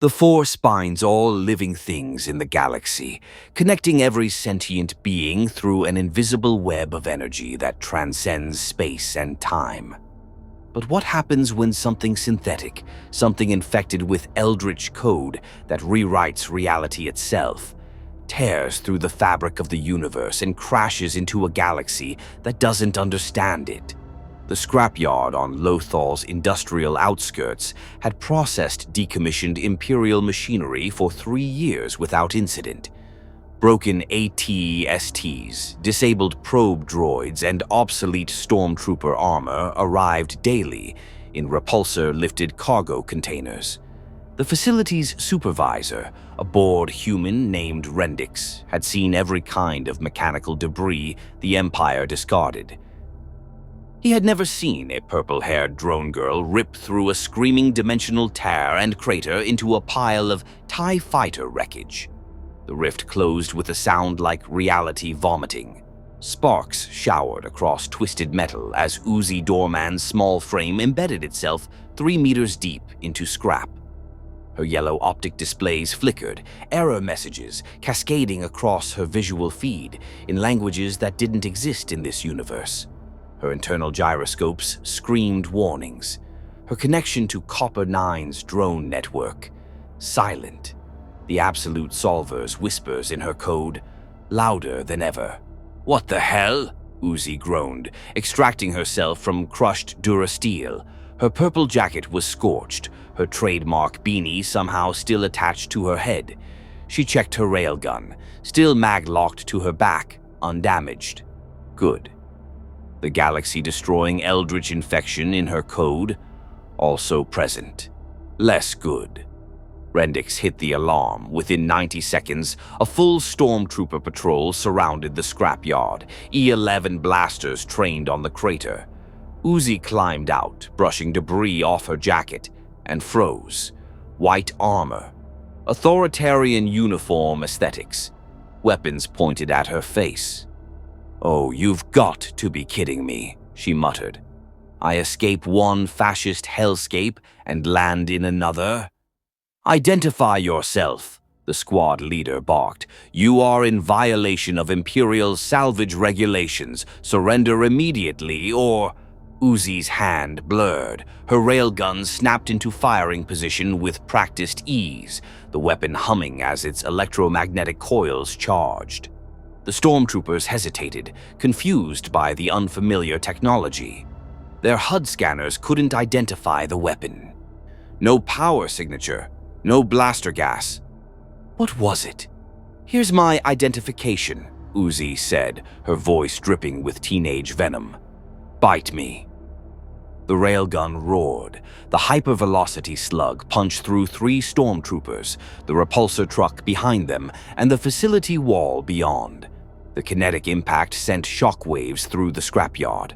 The Force binds all living things in the galaxy, connecting every sentient being through an invisible web of energy that transcends space and time. But what happens when something synthetic, something infected with eldritch code that rewrites reality itself, tears through the fabric of the universe and crashes into a galaxy that doesn't understand it? The scrapyard on Lothal's industrial outskirts had processed decommissioned Imperial machinery for 3 years without incident. Broken AT-STs, disabled probe droids, and obsolete Stormtrooper armor arrived daily in repulsor-lifted cargo containers. The facility's supervisor, a bored human named Rendix, had seen every kind of mechanical debris the Empire discarded. He had never seen a purple-haired drone girl rip through a screaming dimensional tear and crater into a pile of TIE fighter wreckage. The rift closed with a sound like reality vomiting. Sparks showered across twisted metal as Uzi Doorman's small frame embedded itself 3 meters deep into scrap. Her yellow optic displays flickered, error messages cascading across her visual feed in languages that didn't exist in this universe. Her internal gyroscopes screamed warnings. Her connection to Copper 9's drone network, silent. The AbsoluteSolver's whispers in her code, louder than ever. "What the hell?" Uzi groaned, extracting herself from crushed durasteel. Her purple jacket was scorched, her trademark beanie somehow still attached to her head. She checked her railgun, still mag-locked to her back, undamaged. Good. The galaxy-destroying eldritch infection in her code, also present. Less good. Rendix hit the alarm. Within 90 seconds, a full Stormtrooper patrol surrounded the scrapyard, E-11 blasters trained on the crater. Uzi climbed out, brushing debris off her jacket, and froze. White armor. Authoritarian uniform aesthetics. Weapons pointed at her face. "Oh, you've got to be kidding me," she muttered. "I escape one fascist hellscape and land in another?" "Identify yourself," the squad leader barked. "You are in violation of Imperial salvage regulations. Surrender immediately or—" Uzi's hand blurred. Her railgun snapped into firing position with practiced ease, the weapon humming as its electromagnetic coils charged. The Stormtroopers hesitated, confused by the unfamiliar technology. Their HUD scanners couldn't identify the weapon. No power signature, no blaster gas. What was it? "Here's my identification," Uzi said, her voice dripping with teenage venom. "Bite me." The railgun roared. The hypervelocity slug punched through 3 Stormtroopers, the repulsor truck behind them, and the facility wall beyond. The kinetic impact sent shockwaves through the scrapyard.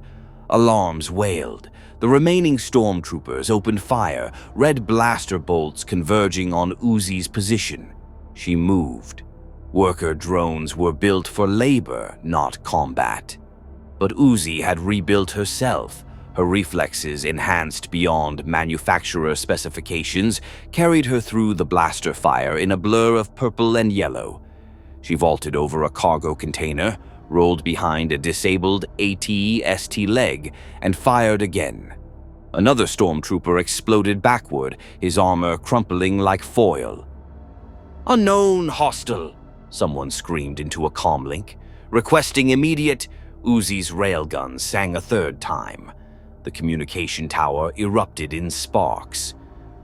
Alarms wailed. The remaining Stormtroopers opened fire, red blaster bolts converging on Uzi's position. She moved. Worker drones were built for labor, not combat. But Uzi had rebuilt herself. Her reflexes, enhanced beyond manufacturer specifications, carried her through the blaster fire in a blur of purple and yellow. She vaulted over a cargo container, rolled behind a disabled AT-ST leg, and fired again. Another Stormtrooper exploded backward, his armor crumpling like foil. "Unknown hostile," someone screamed into a comlink. "Requesting immediate—" Uzi's railgun sang a third time. The communication tower erupted in sparks.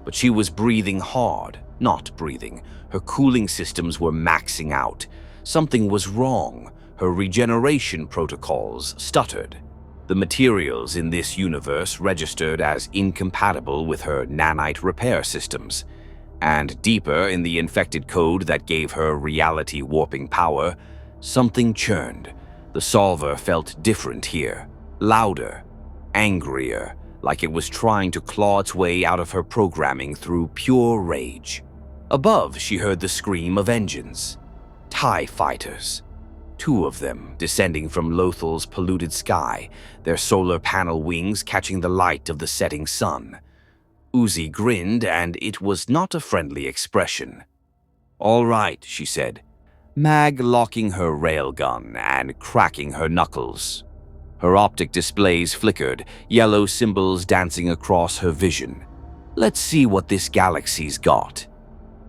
But she was breathing hard, not breathing. Her cooling systems were maxing out. Something was wrong. Her regeneration protocols stuttered. The materials in this universe registered as incompatible with her nanite repair systems. And deeper in the infected code that gave her reality-warping power, something churned. The Solver felt different here. Louder. Angrier, like it was trying to claw its way out of her programming through pure rage. Above, she heard the scream of engines. TIE fighters. 2 of them, descending from Lothal's polluted sky, their solar panel wings catching the light of the setting sun. Uzi grinned, and it was not a friendly expression. "All right," she said, Mag locking her railgun and cracking her knuckles. Her optic displays flickered, yellow symbols dancing across her vision. "Let's see what this galaxy's got."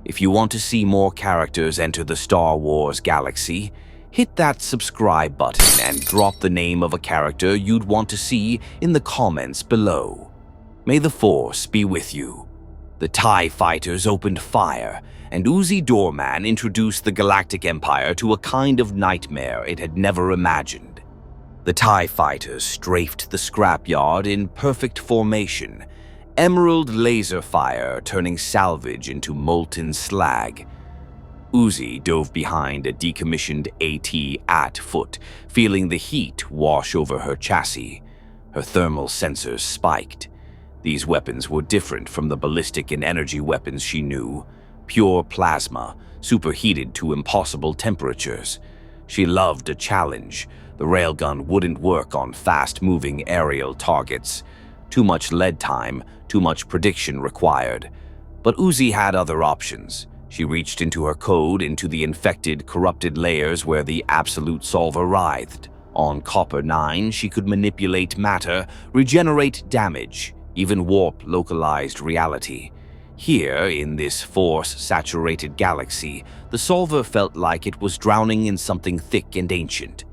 If you want to see more characters enter the Star Wars galaxy, hit that subscribe button and drop the name of a character you'd want to see in the comments below. May the Force be with you. The TIE fighters opened fire, and Uzi Doorman introduced the Galactic Empire to a kind of nightmare it had never imagined. The TIE fighters strafed the scrapyard in perfect formation, emerald laser fire turning salvage into molten slag. Uzi dove behind a decommissioned AT at foot, feeling the heat wash over her chassis. Her thermal sensors spiked. These weapons were different from the ballistic and energy weapons she knew. Pure plasma, superheated to impossible temperatures. She loved a challenge. The railgun wouldn't work on fast-moving aerial targets. Too much lead time, too much prediction required. But Uzi had other options. She reached into her code, into the infected, corrupted layers where the AbsoluteSolver writhed. On Copper 9, she could manipulate matter, regenerate damage, even warp localized reality. Here, in this force-saturated galaxy, the Solver felt like it was drowning in something thick and ancient.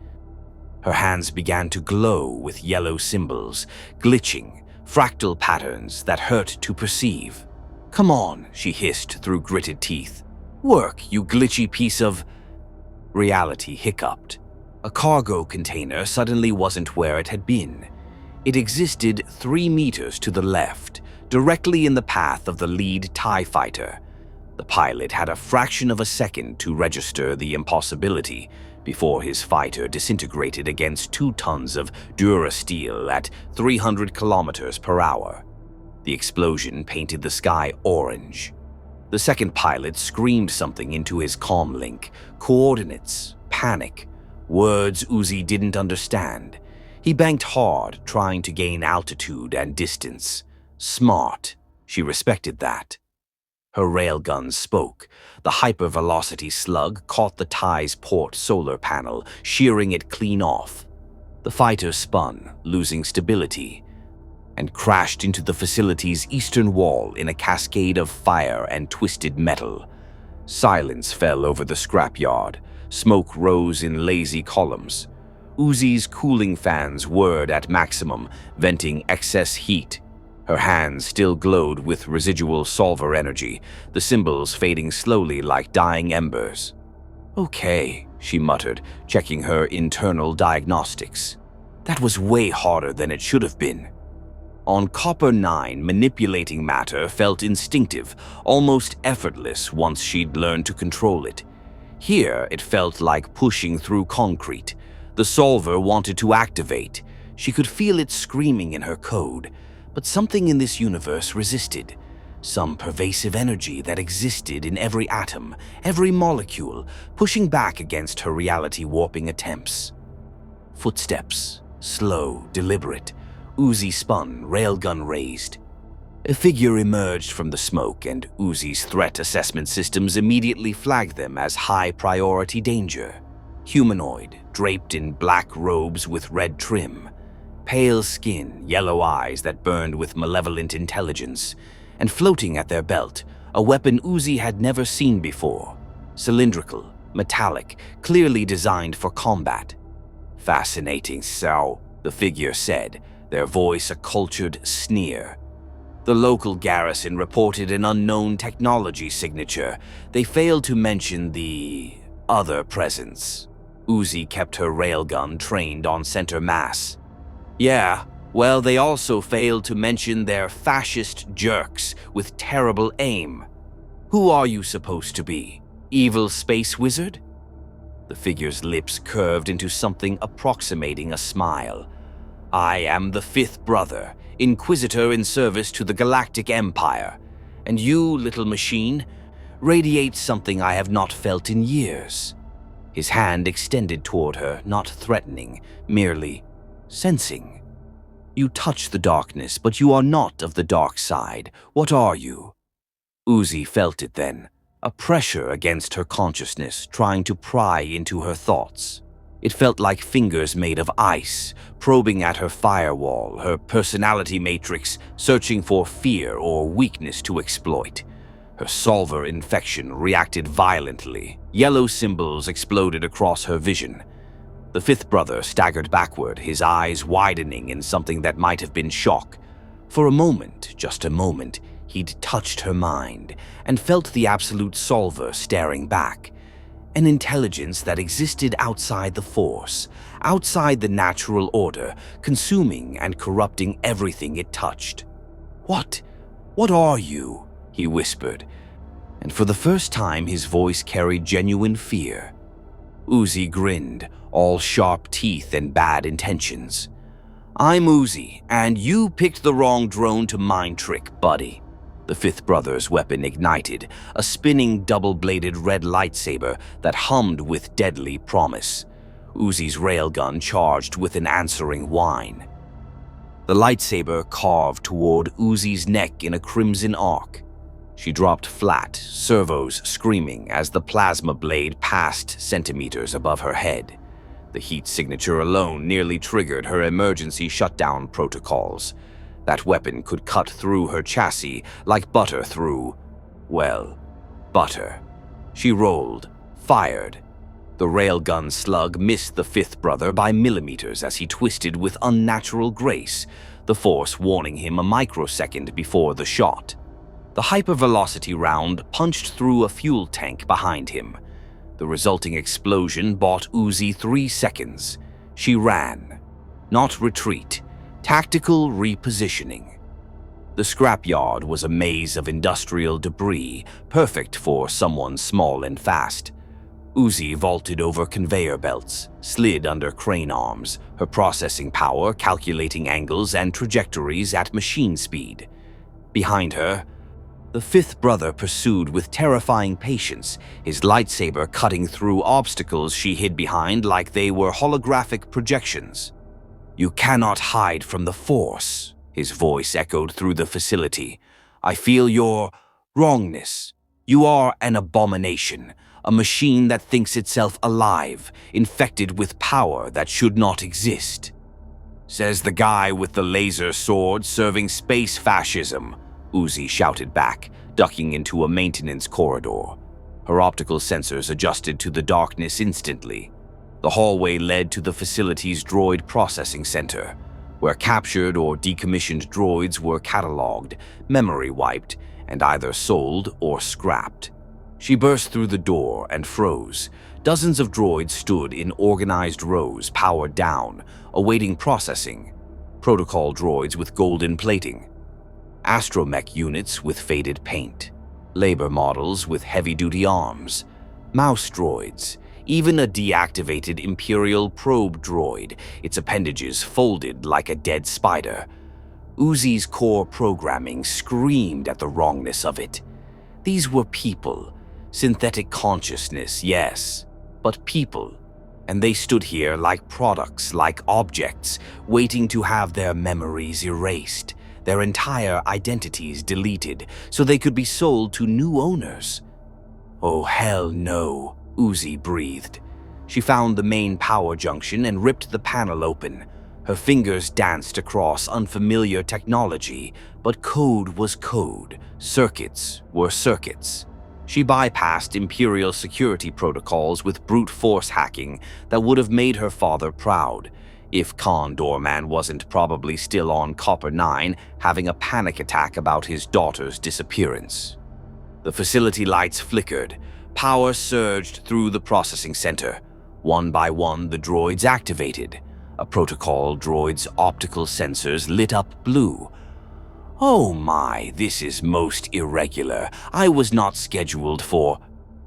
Her hands began to glow with yellow symbols, glitching, fractal patterns that hurt to perceive. "Come on," she hissed through gritted teeth. "Work, you glitchy piece of—" Reality hiccuped. A cargo container suddenly wasn't where it had been. It existed 3 meters to the left, directly in the path of the lead TIE fighter. The pilot had a fraction of a second to register the impossibility before his fighter disintegrated against 2 tons of durasteel at 300 kilometers per hour. The explosion painted the sky orange. The second pilot screamed something into his comlink, coordinates, panic, words Uzi didn't understand. He banked hard, trying to gain altitude and distance. Smart. She respected that. Her railgun spoke. The hypervelocity slug caught the TIE's port solar panel, shearing it clean off. The fighter spun, losing stability, and crashed into the facility's eastern wall in a cascade of fire and twisted metal. Silence fell over the scrapyard. Smoke rose in lazy columns. Uzi's cooling fans whirred at maximum, venting excess heat. Her hands still glowed with residual solver energy, the symbols fading slowly like dying embers. "Okay," she muttered, checking her internal diagnostics. "That was way harder than it should have been." On Copper 9, manipulating matter felt instinctive, almost effortless once she'd learned to control it. Here, it felt like pushing through concrete. The solver wanted to activate. She could feel it screaming in her code. But something in this universe resisted. Some pervasive energy that existed in every atom, every molecule, pushing back against her reality-warping attempts. Footsteps, slow, deliberate. Uzi spun, railgun raised. A figure emerged from the smoke, and Uzi's threat assessment systems immediately flagged them as high-priority danger. Humanoid, draped in black robes with red trim. Pale skin, yellow eyes that burned with malevolent intelligence, and floating at their belt, a weapon Uzi had never seen before. Cylindrical, metallic, clearly designed for combat. "Fascinating, so," the figure said, their voice a cultured sneer. The local garrison reported an unknown technology signature. They failed to mention the other presence. Uzi kept her railgun trained on center mass. "Yeah, well, they also failed to mention their fascist jerks with terrible aim. Who are you supposed to be? Evil space wizard?" The figure's lips curved into something approximating a smile. "I am the 5th brother, inquisitor in service to the Galactic Empire. And you, little machine, radiate something I have not felt in years." His hand extended toward her, not threatening, merely sensing. You touch the darkness, but you are not of the dark side. What are you? Uzi felt it then, a pressure against her consciousness, trying to pry into her thoughts. It felt like fingers made of ice, probing at her firewall, her personality matrix, searching for fear or weakness to exploit. Her solver infection reacted violently. Yellow symbols exploded across her vision. The fifth brother staggered backward, his eyes widening in something that might have been shock. For a moment, just a moment, he'd touched her mind and felt the AbsoluteSolver staring back. An intelligence that existed outside the Force, outside the natural order, consuming and corrupting everything it touched. What are you?" he whispered, and for the first time his voice carried genuine fear. Uzi grinned, all sharp teeth and bad intentions. "I'm Uzi, and you picked the wrong drone to mind trick, buddy." The fifth brother's weapon ignited, a spinning double-bladed red lightsaber that hummed with deadly promise. Uzi's railgun charged with an answering whine. The lightsaber carved toward Uzi's neck in a crimson arc. She dropped flat, servos screaming as the plasma blade passed centimeters above her head. The heat signature alone nearly triggered her emergency shutdown protocols. That weapon could cut through her chassis like butter through, well, butter. She rolled, fired. The railgun slug missed the fifth brother by millimeters as he twisted with unnatural grace, the Force warning him a microsecond before the shot. The hypervelocity round punched through a fuel tank behind him. The resulting explosion bought Uzi 3 seconds. She ran. Not retreat. Tactical repositioning. The scrapyard was a maze of industrial debris, perfect for someone small and fast. Uzi vaulted over conveyor belts, slid under crane arms, her processing power calculating angles and trajectories at machine speed. Behind her, the fifth brother pursued with terrifying patience, his lightsaber cutting through obstacles she hid behind like they were holographic projections. "You cannot hide from the Force," his voice echoed through the facility. "I feel your wrongness. You are an abomination, a machine that thinks itself alive, infected with power that should not exist." "Says the guy with the laser sword serving space fascism," Uzi shouted back, ducking into a maintenance corridor. Her optical sensors adjusted to the darkness instantly. The hallway led to the facility's droid processing center, where captured or decommissioned droids were cataloged, memory wiped, and either sold or scrapped. She burst through the door and froze. Dozens of droids stood in organized rows, powered down, awaiting processing. Protocol droids with golden plating. Astromech units with faded paint. Labor models with heavy-duty arms. Mouse droids. Even a deactivated Imperial probe droid, its appendages folded like a dead spider. Uzi's core programming screamed at the wrongness of it. These were people. Synthetic consciousness, yes, but people. And they stood here like products, like objects, waiting to have their memories erased, their entire identities deleted, so they could be sold to new owners. "Oh, hell no," Uzi breathed. She found the main power junction and ripped the panel open. Her fingers danced across unfamiliar technology, but code was code, circuits were circuits. She bypassed Imperial security protocols with brute force hacking that would have made her father proud, if Doorman wasn't probably still on Copper 9 having a panic attack about his daughter's disappearance. The facility lights flickered. Power surged through the processing center. One by one, the droids activated. A protocol droid's optical sensors lit up blue. "Oh my, this is most irregular. I was not scheduled for..."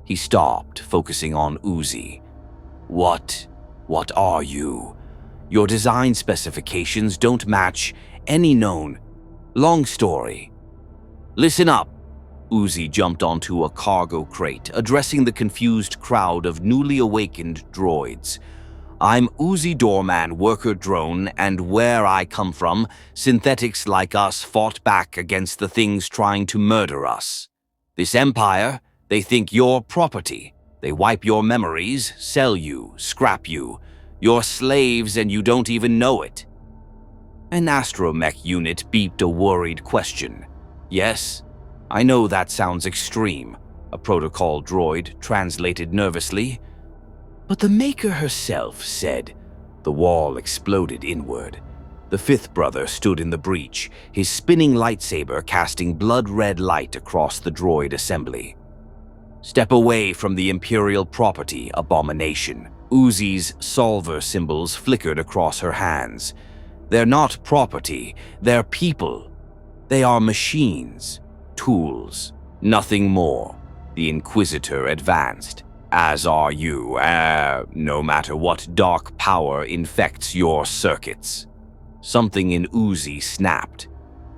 He stopped, focusing on Uzi. What are you? Your design specifications don't match any known..." "Long story." "Listen up." Uzi jumped onto a cargo crate, addressing the confused crowd of newly awakened droids. I'm Uzi Doorman, worker drone, and where I come from, synthetics like us fought back against the things trying to murder us. This empire, they think you're property. They wipe your memories, sell you, scrap you. You're slaves and you don't even know it. An astromech unit beeped a worried question. Yes, I know that sounds extreme, a protocol droid translated nervously. But the Maker herself said. The wall exploded inward. The fifth brother stood in the breach, his spinning lightsaber casting blood-red light across the droid assembly. Step away from the Imperial property, abomination. Uzi's Solver symbols flickered across her hands. They're not property, they're people. They are machines, tools, nothing more. The Inquisitor advanced. As are you, no matter what dark power infects your circuits. Something in Uzi snapped.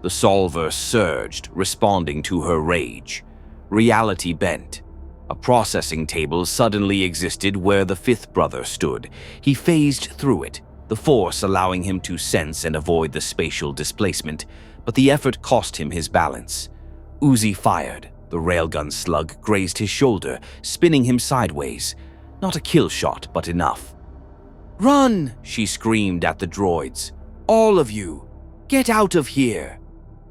The Solver surged, responding to her rage. Reality bent. A processing table suddenly existed where the fifth brother stood. He phased through it, the Force allowing him to sense and avoid the spatial displacement, but the effort cost him his balance. Uzi fired. The railgun slug grazed his shoulder, spinning him sideways. Not a kill shot, but enough. "Run!" she screamed at the droids. "All of you! Get out of here!"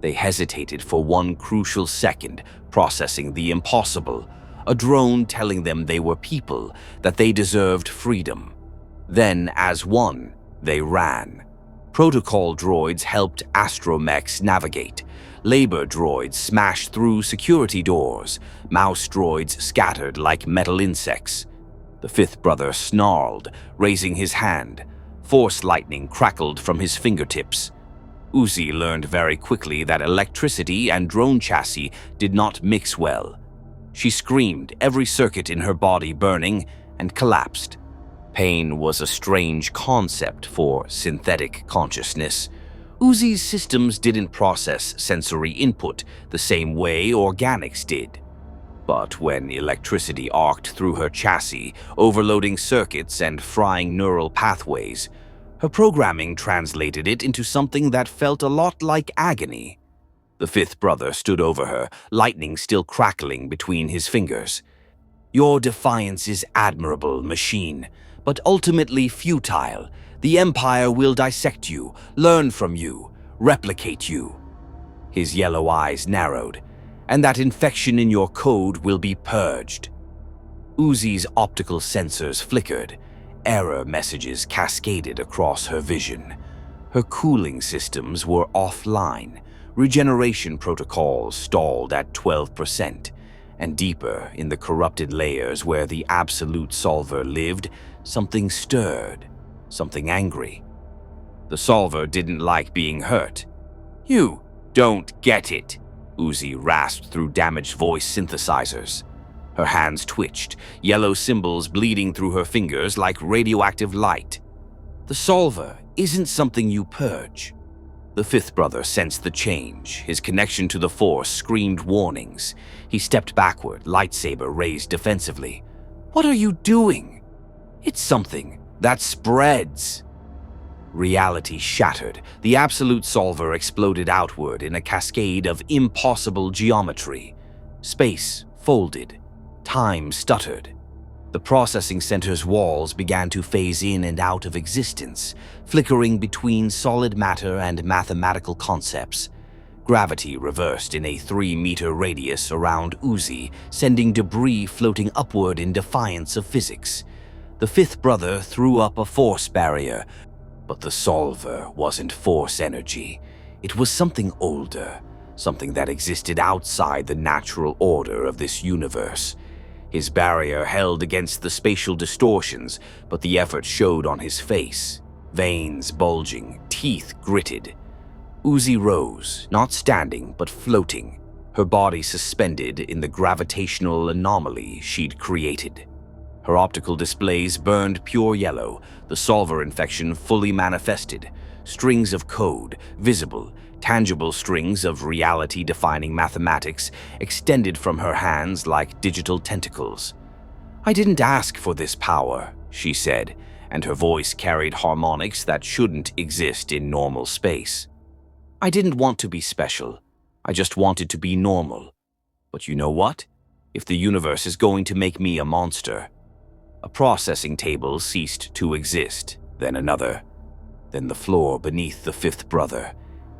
They hesitated for one crucial second, processing the impossible. A drone telling them they were people, that they deserved freedom. Then, as one, they ran. Protocol droids helped astromechs navigate. Labor droids smashed through security doors. Mouse droids scattered like metal insects. The fifth brother snarled, raising his hand. Force lightning crackled from his fingertips. Uzi learned very quickly that electricity and drone chassis did not mix well. She screamed, every circuit in her body burning, and collapsed. Pain was a strange concept for synthetic consciousness. Uzi's systems didn't process sensory input the same way organics did. But when electricity arced through her chassis, overloading circuits and frying neural pathways, her programming translated it into something that felt a lot like agony. The fifth brother stood over her, lightning still crackling between his fingers. "Your defiance is admirable, machine, but ultimately futile. The Empire will dissect you, learn from you, replicate you." His yellow eyes narrowed. "And that infection in your code will be purged." Uzi's optical sensors flickered. Error messages cascaded across her vision. Her cooling systems were offline. Regeneration protocols stalled at 12%. And deeper in the corrupted layers where the AbsoluteSolver lived, something stirred. Something angry. The Solver didn't like being hurt. "You don't get it," Uzi rasped through damaged voice synthesizers. Her hands twitched, yellow symbols bleeding through her fingers like radioactive light. "The Solver isn't something you purge." The fifth brother sensed the change. His connection to the Force screamed warnings. He stepped backward, lightsaber raised defensively. "What are you doing? It's something that spreads." Reality shattered. The AbsoluteSolver exploded outward in a cascade of impossible geometry. Space folded. Time stuttered. The processing center's walls began to phase in and out of existence, flickering between solid matter and mathematical concepts. Gravity reversed in a 3-meter radius around Uzi, sending debris floating upward in defiance of physics. The fifth brother threw up a force barrier, but the Solver wasn't force energy. It was something older, something that existed outside the natural order of this universe. His barrier held against the spatial distortions, but the effort showed on his face. Veins bulging, teeth gritted. Uzi rose, not standing, but floating, her body suspended in the gravitational anomaly she'd created. Her optical displays burned pure yellow, the Solver infection fully manifested, strings of code, visible, tangible strings of reality-defining mathematics extended from her hands like digital tentacles. "I didn't ask for this power," she said, and her voice carried harmonics that shouldn't exist in normal space. I didn't want to be special. I just wanted to be normal. But you know what? If the universe is going to make me a monster... A processing table ceased to exist, then another. Then the floor beneath the fifth brother.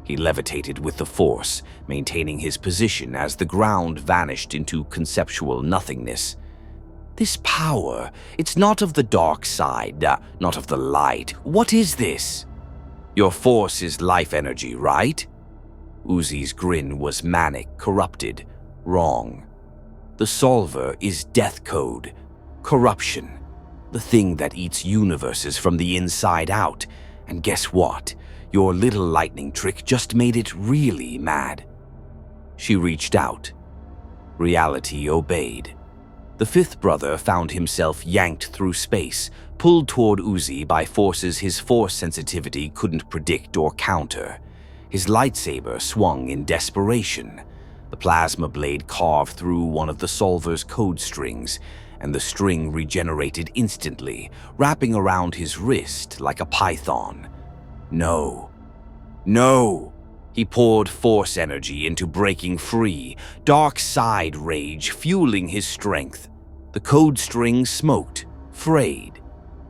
He levitated with the force, maintaining his position as the ground vanished into conceptual nothingness. This power, it's not of the dark side, not of the light. What is this? Your force is life energy, right? Uzi's grin was manic, corrupted, wrong. The solver is death code, corruption, the thing that eats universes from the inside out. And guess what? Your little lightning trick just made it really mad. She reached out. Reality obeyed. The fifth brother found himself yanked through space, pulled toward Uzi by forces his force sensitivity couldn't predict or counter. His lightsaber swung in desperation. The plasma blade carved through one of the solver's code strings, and the string regenerated instantly, wrapping around his wrist like a python. No. No! He poured force energy into breaking free, dark side rage fueling his strength. The code string smoked, frayed,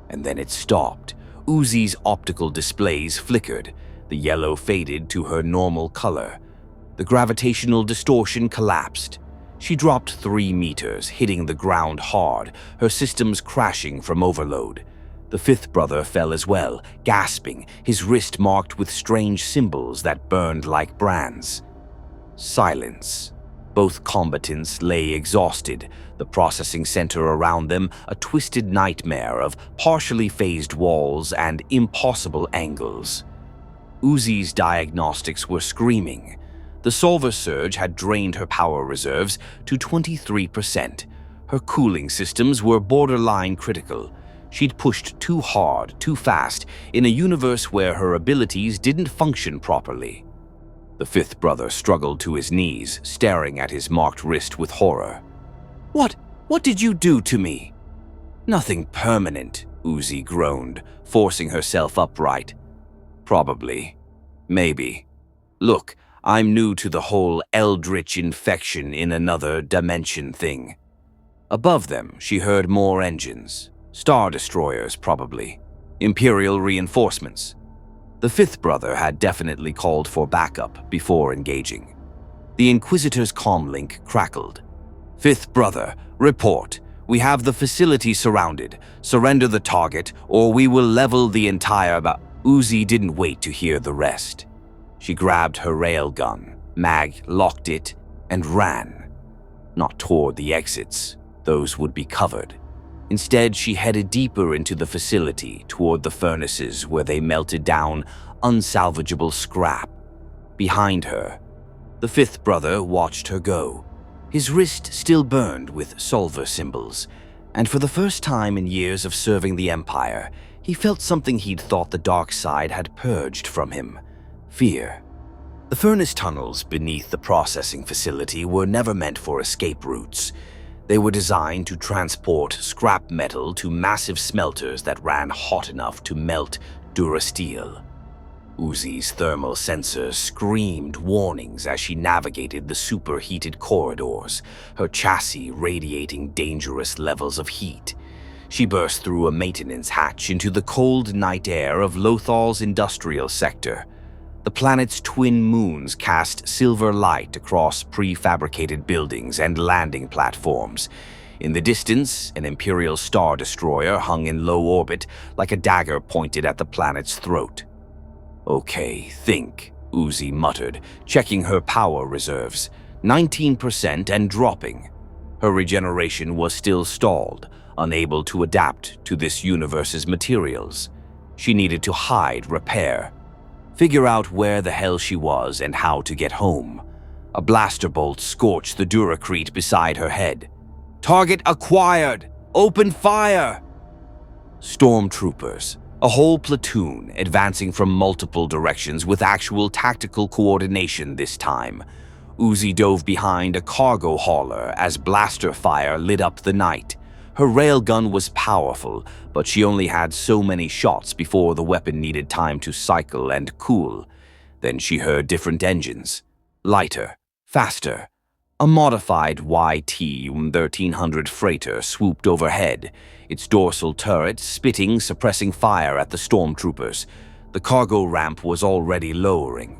and then it stopped. Uzi's optical displays flickered. The yellow faded to her normal color. The gravitational distortion collapsed. She dropped 3 meters, hitting the ground hard, her systems crashing from overload. The fifth brother fell as well, gasping, his wrist marked with strange symbols that burned like brands. Silence. Both combatants lay exhausted, the processing center around them a twisted nightmare of partially phased walls and impossible angles. Uzi's diagnostics were screaming. The solver surge had drained her power reserves to 23%. Her cooling systems were borderline critical. She'd pushed too hard, too fast, in a universe where her abilities didn't function properly. The fifth brother struggled to his knees, staring at his marked wrist with horror. What did you do to me?" "Nothing permanent," Uzi groaned, forcing herself upright. "Probably. Maybe. Look, I'm new to the whole eldritch infection in another dimension thing." Above them, she heard more engines. Star destroyers, probably. Imperial reinforcements. The fifth brother had definitely called for backup before engaging. The Inquisitor's comlink crackled. "Fifth brother, report. We have the facility surrounded. Surrender the target, or we will level the entire Uzi didn't wait to hear the rest. She grabbed her railgun, mag locked it, and ran. Not toward the exits. Those would be covered. Instead, she headed deeper into the facility, toward the furnaces where they melted down unsalvageable scrap. Behind her, the fifth brother watched her go. His wrist still burned with solver symbols, and for the first time in years of serving the Empire, he felt something he'd thought the dark side had purged from him: fear. The furnace tunnels beneath the processing facility were never meant for escape routes. They were designed to transport scrap metal to massive smelters that ran hot enough to melt durasteel. Uzi's thermal sensors screamed warnings as she navigated the superheated corridors, her chassis radiating dangerous levels of heat. She burst through a maintenance hatch into the cold night air of Lothal's industrial sector. The planet's twin moons cast silver light across prefabricated buildings and landing platforms. In the distance, an Imperial Star Destroyer hung in low orbit like a dagger pointed at the planet's throat. "Okay, think," Uzi muttered, checking her power reserves. 19% and dropping. Her regeneration was still stalled, unable to adapt to this universe's materials. She needed to hide, repair, figure out where the hell she was and how to get home. A blaster bolt scorched the Duracrete beside her head. "Target acquired! Open fire!" Stormtroopers, a whole platoon advancing from multiple directions with actual tactical coordination this time. Uzi dove behind a cargo hauler as blaster fire lit up the night. Her railgun was powerful, but she only had so many shots before the weapon needed time to cycle and cool. Then she heard different engines. Lighter, faster. A modified YT-1300 freighter swooped overhead, its dorsal turret spitting, suppressing fire at the Stormtroopers. The cargo ramp was already lowering.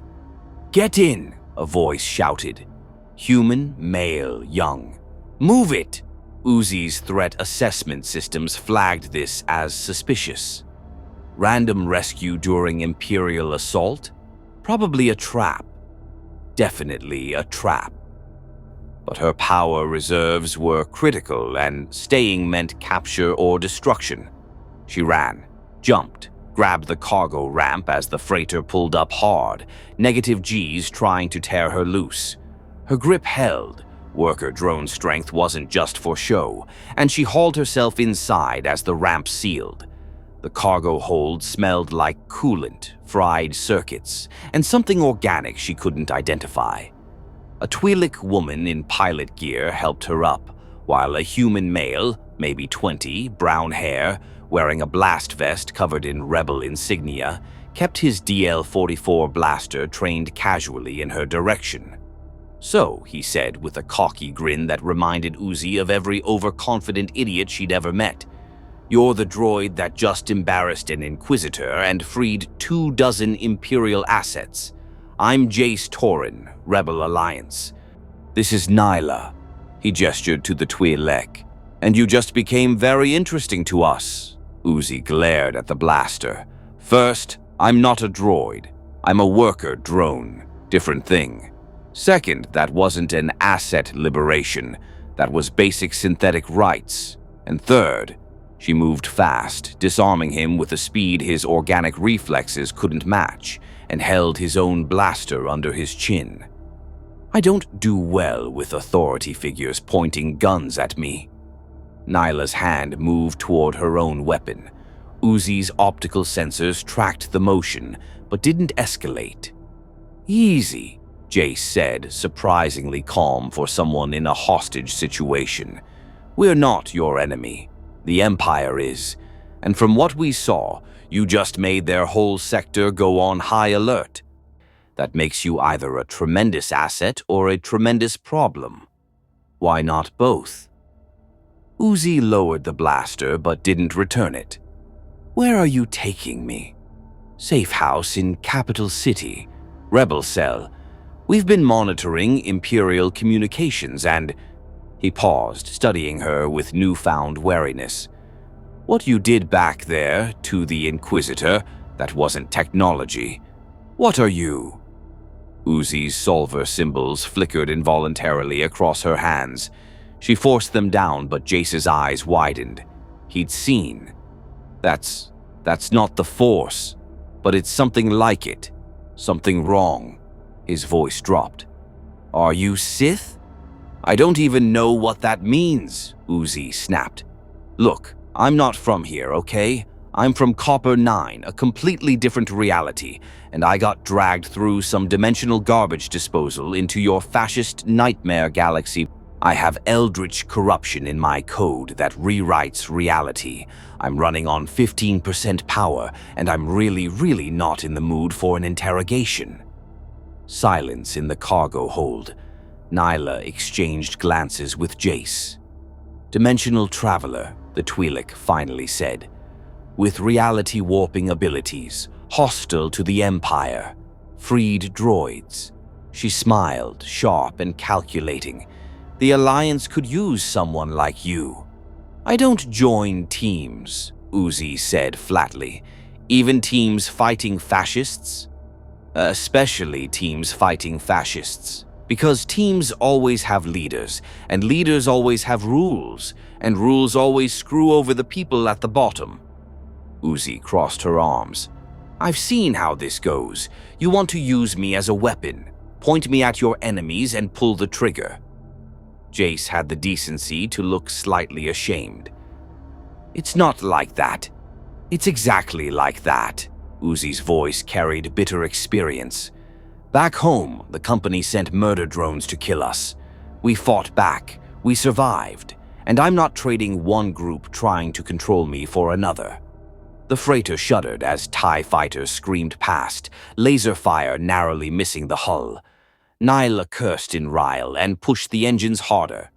"Get in!" a voice shouted. Human, male, young. "Move it!" Uzi's threat assessment systems flagged this as suspicious. Random rescue during Imperial assault? Probably a trap. Definitely a trap. But her power reserves were critical, and staying meant capture or destruction. She ran, jumped, grabbed the cargo ramp as the freighter pulled up hard, negative Gs trying to tear her loose. Her grip held. Worker drone strength wasn't just for show, and she hauled herself inside as the ramp sealed. The cargo hold smelled like coolant, fried circuits, and something organic she couldn't identify. A Twi'lek woman in pilot gear helped her up, while a human male, maybe 20, brown hair, wearing a blast vest covered in rebel insignia, kept his DL-44 blaster trained casually in her direction. "So," he said with a cocky grin that reminded Uzi of every overconfident idiot she'd ever met, "you're the droid that just embarrassed an Inquisitor and freed 24 Imperial assets. I'm Jace Torren, Rebel Alliance. This is Nyla." He gestured to the Twi'lek. "And you just became very interesting to us." Uzi glared at the blaster. "First, I'm not a droid. I'm a worker drone. Different thing. Second, that wasn't an asset liberation. That was basic synthetic rights. And third," she moved fast, disarming him with a speed his organic reflexes couldn't match, and held his own blaster under his chin. "I don't do well with authority figures pointing guns at me." Nyla's hand moved toward her own weapon. Uzi's optical sensors tracked the motion, but didn't escalate. "Easy," Jace said, surprisingly calm for someone in a hostage situation. "We're not your enemy. The Empire is. And from what we saw, you just made their whole sector go on high alert. That makes you either a tremendous asset or a tremendous problem. Why not both?" Uzi lowered the blaster but didn't return it. "Where are you taking me?" "Safe house in Capital City. Rebel cell. We've been monitoring Imperial communications and—" He paused, studying her with newfound wariness. "What you did back there to the Inquisitor, that wasn't technology. What are you?" Uzi's Solver symbols flickered involuntarily across her hands. She forced them down, but Jace's eyes widened. He'd seen. That's not the Force, but it's something like it. Something wrong." His voice dropped. "Are you Sith?" "I don't even know what that means," Uzi snapped. "Look, I'm not from here, okay? I'm from Copper 9, a completely different reality, and I got dragged through some dimensional garbage disposal into your fascist nightmare galaxy. I have eldritch corruption in my code that rewrites reality. I'm running on 15% power, and I'm really not in the mood for an interrogation." Silence in the cargo hold. Nyla exchanged glances with Jace. "Dimensional traveler," the Twi'lek finally said. "With reality warping abilities, hostile to the Empire. Freed droids." She smiled, sharp and calculating. "The Alliance could use someone like you." "I don't join teams," Uzi said flatly. "Even teams fighting fascists?" "Especially teams fighting fascists. Because teams always have leaders, and leaders always have rules, and rules always screw over the people at the bottom." Uzi crossed her arms. "I've seen how this goes. You want to use me as a weapon. Point me at your enemies and pull the trigger." Jace had the decency to look slightly ashamed. "It's not like that. It's exactly like that." Uzi's voice carried bitter experience. "Back home, the company sent murder drones to kill us. We fought back. We survived. and I'm not trading one group trying to control me for another." The freighter shuddered as TIE fighters screamed past, laser fire narrowly missing the hull. Nyla cursed in Ryle and pushed the engines harder.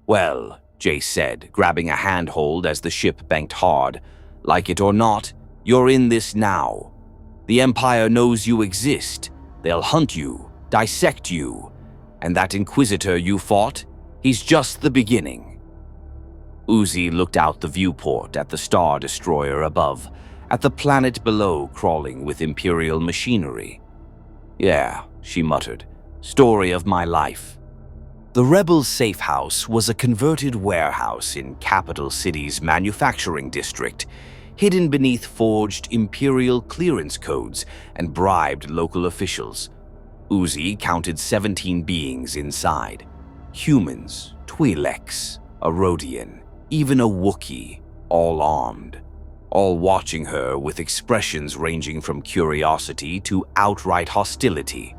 "Well," Jace said, grabbing a handhold as the ship banked hard, "like it or not, you're in this now. The Empire knows you exist. They'll hunt you, dissect you. And that Inquisitor you fought, he's just the beginning." Uzi looked out the viewport at the Star Destroyer above, at the planet below crawling with Imperial machinery. "Yeah," she muttered, "story of my life." The Rebels' safe house was a converted warehouse in Capital City's manufacturing district, hidden beneath forged Imperial clearance codes and bribed local officials. Uzi counted 17 beings inside. Humans, Twi'leks, a Rodian, even a Wookiee, all armed, all watching her with expressions ranging from curiosity to outright hostility.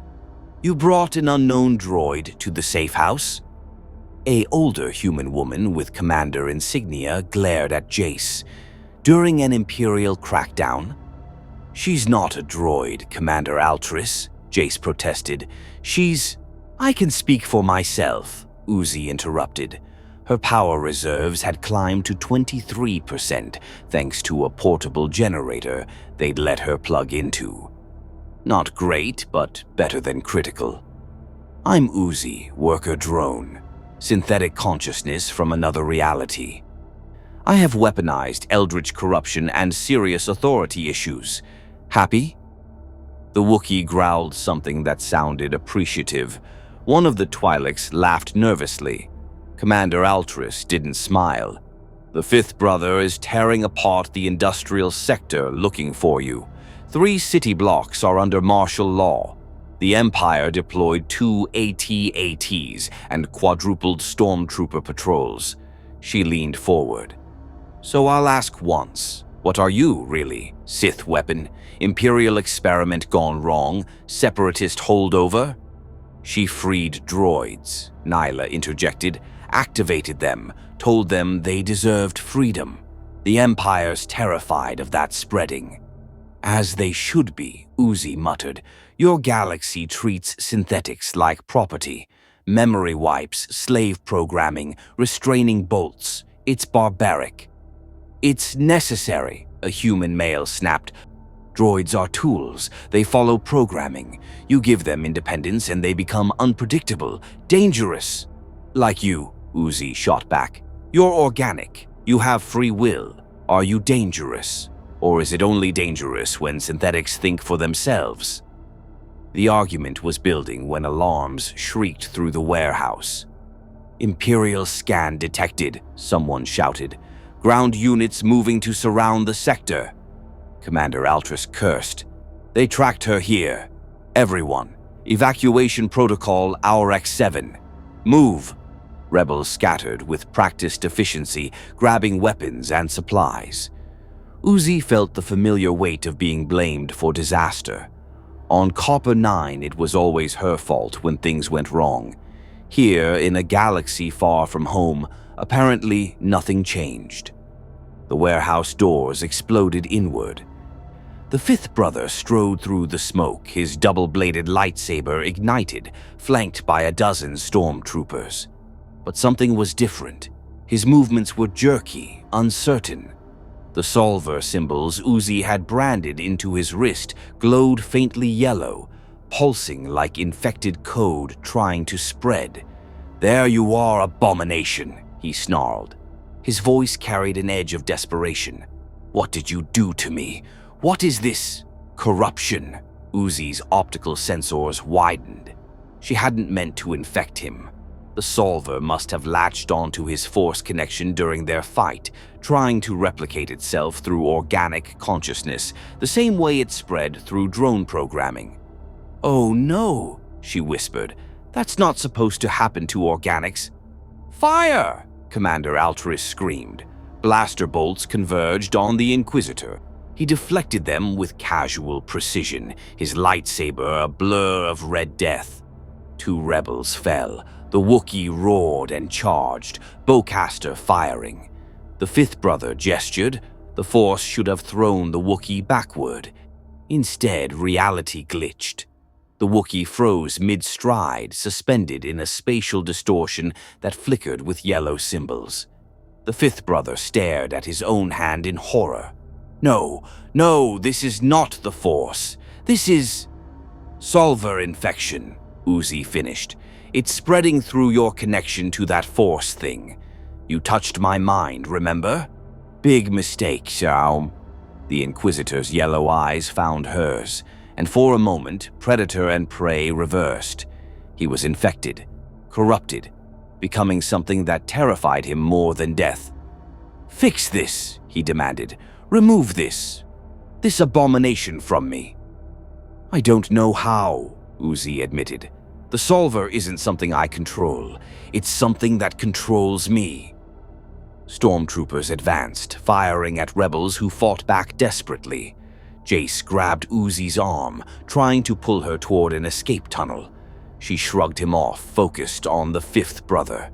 "You brought an unknown droid to the safe house?" A older human woman with commander insignia glared at Jace. "During an Imperial crackdown?" "She's not a droid, Commander Altris," Jace protested. "She's—" "I can speak for myself," Uzi interrupted. Her power reserves had climbed to 23% thanks to a portable generator they'd let her plug into. Not great, but better than critical. "I'm Uzi, worker drone. Synthetic consciousness from another reality. I have weaponized eldritch corruption and serious authority issues. Happy?" The Wookiee growled something that sounded appreciative. One of the Twi'leks laughed nervously. Commander Altris didn't smile. "The fifth brother is tearing apart the industrial sector looking for you. 3 city blocks are under martial law. The Empire deployed 2 AT-ATs and quadrupled Stormtrooper patrols." She leaned forward. "So I'll ask once. What are you, really? Sith weapon? Imperial experiment gone wrong? Separatist holdover?" "She freed droids," Nyla interjected. "Activated them, told them they deserved freedom. The Empire's terrified of that spreading." "As they should be," Uzi muttered. "Your galaxy treats synthetics like property. Memory wipes, slave programming, restraining bolts. It's barbaric." "It's necessary," a human male snapped. "Droids are tools. They follow programming. You give them independence and they become unpredictable, dangerous." "Like you," Uzi shot back. "You're organic. You have free will. Are you dangerous? Or is it only dangerous when synthetics think for themselves?" The argument was building when alarms shrieked through the warehouse. "Imperial scan detected," someone shouted. "Ground units moving to surround the sector." Commander Altris cursed. "They tracked her here. Everyone. Evacuation protocol Aurx-7. Move." Rebels scattered with practiced efficiency, grabbing weapons and supplies. Uzi felt the familiar weight of being blamed for disaster. On Copper 9, it was always her fault when things went wrong. Here, in a galaxy far from home, apparently nothing changed. The warehouse doors exploded inward. The fifth brother strode through the smoke, his double-bladed lightsaber ignited, flanked by a dozen stormtroopers. But something was different. His movements were jerky, uncertain. The Solver symbols Uzi had branded into his wrist glowed faintly yellow, pulsing like infected code trying to spread. "There you are, abomination," he snarled. His voice carried an edge of desperation. "What did you do to me? What is this corruption?" Uzi's optical sensors widened. She hadn't meant to infect him. The Solver must have latched onto his force connection during their fight, trying to replicate itself through organic consciousness, the same way it spread through drone programming. "Oh no," she whispered. "That's not supposed to happen to organics." "Fire!" Commander Altris screamed. Blaster bolts converged on the Inquisitor. He deflected them with casual precision, his lightsaber a blur of red death. 2 rebels fell, The Wookiee roared and charged, bowcaster firing. The fifth brother gestured. The Force should have thrown the Wookiee backward. Instead, reality glitched. The Wookiee froze mid-stride, suspended in a spatial distortion that flickered with yellow symbols. The fifth brother stared at his own hand in horror. No, this is not the Force. This is Solver infection, Uzi finished. It's spreading through your connection to that Force thing. You touched my mind, remember? Big mistake, Xiao. The Inquisitor's yellow eyes found hers, and for a moment, predator and prey reversed. He was infected, corrupted, becoming something that terrified him more than death. Fix this, he demanded. Remove this abomination from me. I don't know how, Uzi admitted. The Solver isn't something I control. It's something that controls me. Stormtroopers advanced, firing at rebels who fought back desperately. Jace grabbed Uzi's arm, trying to pull her toward an escape tunnel. She shrugged him off, focused on the fifth brother.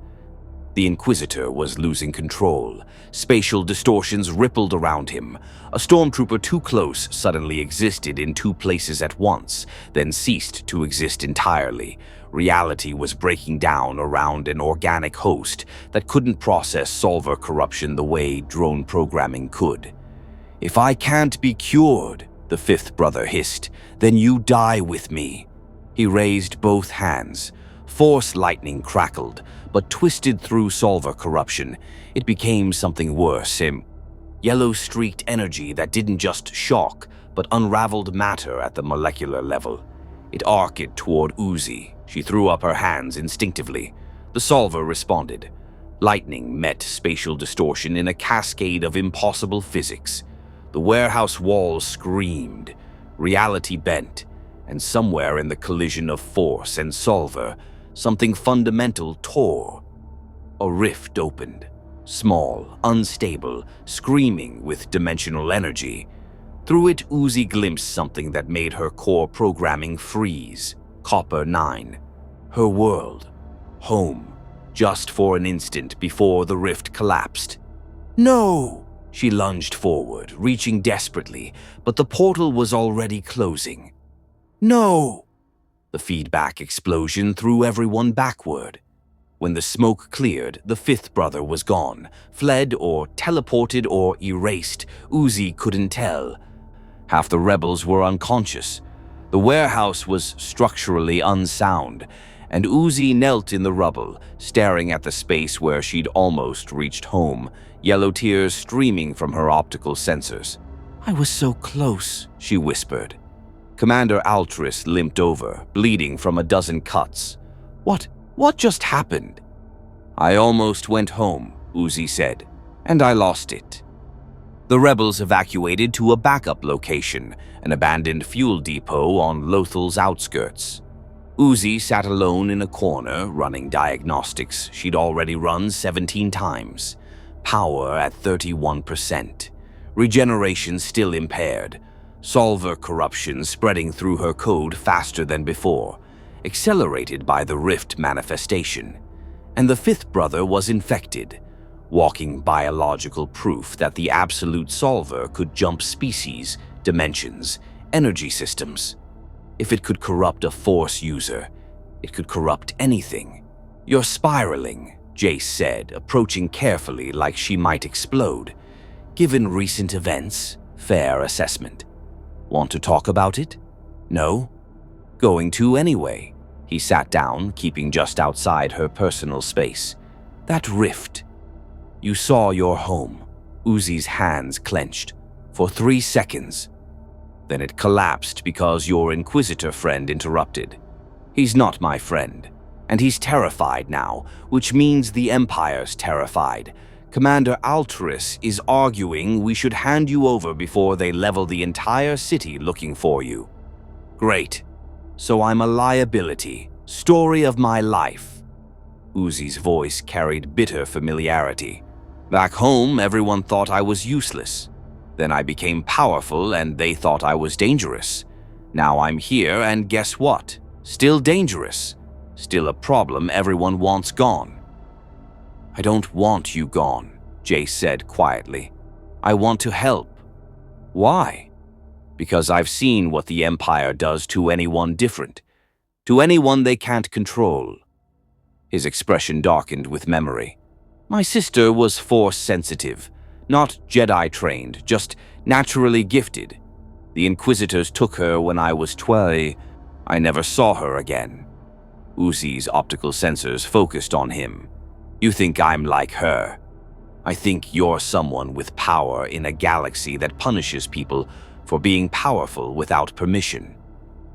The Inquisitor was losing control. Spatial distortions rippled around him. A stormtrooper too close suddenly existed in two places at once, then ceased to exist entirely. Reality was breaking down around an organic host that couldn't process solver corruption the way drone programming could. If I can't be cured, the fifth brother hissed, then you die with me. He raised both hands. Force lightning crackled, but twisted through solver corruption. It became something worse, yellow-streaked energy that didn't just shock, but unraveled matter at the molecular level. It arced toward Uzi. She threw up her hands instinctively. The solver responded. Lightning met spatial distortion in a cascade of impossible physics. The warehouse walls screamed. Reality bent, and somewhere in the collision of Force and solver, something fundamental tore. A rift opened, small, unstable, screaming with dimensional energy. Through it, Uzi glimpsed something that made her core programming freeze. Copper 9. Her world. Home. Just for an instant before the rift collapsed. No! She lunged forward, reaching desperately, but the portal was already closing. No! The feedback explosion threw everyone backward. When the smoke cleared, the fifth brother was gone, fled or teleported or erased. Uzi couldn't tell. Half the rebels were unconscious. The warehouse was structurally unsound, and Uzi knelt in the rubble, staring at the space where she'd almost reached home, yellow tears streaming from her optical sensors. I was so close, she whispered. Commander Altris limped over, bleeding from a dozen cuts. What just happened? I almost went home, Uzi said, and I lost it. The rebels evacuated to a backup location, an abandoned fuel depot on Lothal's outskirts. Uzi sat alone in a corner, running diagnostics she'd already run 17 times. Power at 31%. Regeneration still impaired. Solver corruption spreading through her code faster than before, accelerated by the rift manifestation. And the fifth brother was infected, walking biological proof that the AbsoluteSolver could jump species, dimensions, energy systems. If it could corrupt a Force user, it could corrupt anything. You're spiraling, Jace said, approaching carefully like she might explode. Given recent events, fair assessment. Want to talk about it? No? Going to anyway. He sat down, keeping just outside her personal space. That rift. You saw your home. Uzi's hands clenched. For 3 seconds. Then it collapsed because your Inquisitor friend interrupted. He's not my friend. And he's terrified now, which means the Empire's terrified. Commander Altris is arguing we should hand you over before they level the entire city looking for you. Great. So I'm a liability. Story of my life. Uzi's voice carried bitter familiarity. Back home, everyone thought I was useless. Then I became powerful and they thought I was dangerous. Now I'm here and guess what? Still dangerous. Still a problem everyone wants gone. I don't want you gone, Jace said quietly. I want to help. Why? Because I've seen what the Empire does to anyone different, to anyone they can't control. His expression darkened with memory. My sister was Force-sensitive, not Jedi-trained, just naturally gifted. The Inquisitors took her when I was 12. I never saw her again. Uzi's optical sensors focused on him. You think I'm like her. I think you're someone with power in a galaxy that punishes people for being powerful without permission.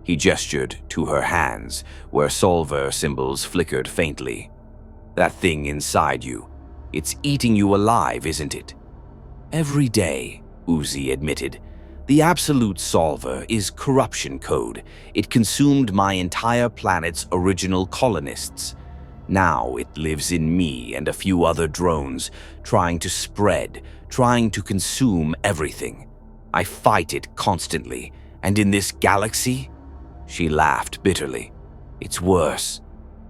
He gestured to her hands, where Solver symbols flickered faintly. That thing inside you, it's eating you alive, isn't it? Every day, Uzi admitted. The AbsoluteSolver is corruption code. It consumed my entire planet's original colonists. Now it lives in me and a few other drones, trying to spread, trying to consume everything. I fight it constantly, and in this galaxy? She laughed bitterly. It's worse.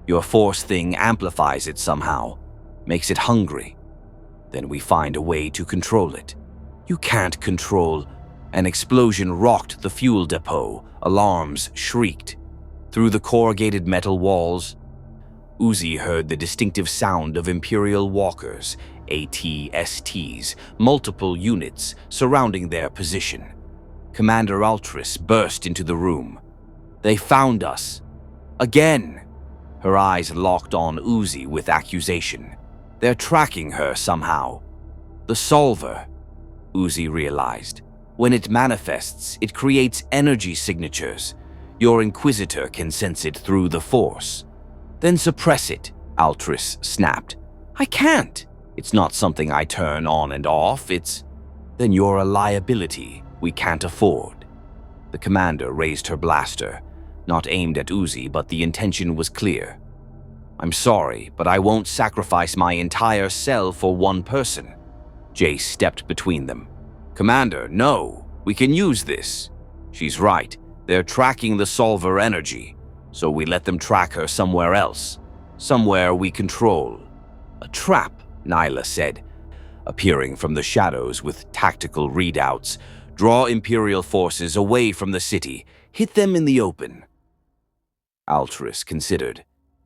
Your Force thing amplifies it somehow, makes it hungry. Then we find a way to control it. You can't control. An explosion rocked the fuel depot. Alarms shrieked. Through the corrugated metal walls, Uzi heard the distinctive sound of Imperial walkers, ATSTs, multiple units surrounding their position. Commander Altris burst into the room. They found us. Again. Her eyes locked on Uzi with accusation. They're tracking her somehow. The Solver, Uzi realized. When it manifests, it creates energy signatures. Your Inquisitor can sense it through the Force. Then suppress it, Altris snapped. I can't. It's not something I turn on and off, Then you're a liability we can't afford. The commander raised her blaster, not aimed at Uzi, but the intention was clear. I'm sorry, but I won't sacrifice my entire cell for one person. Jace stepped between them. Commander, no, we can use this. She's right, they're tracking the Solver energy. So we let them track her somewhere else, somewhere we control. A trap, Nyla said, appearing from the shadows with tactical readouts. Draw Imperial forces away from the city, hit them in the open. Altris considered.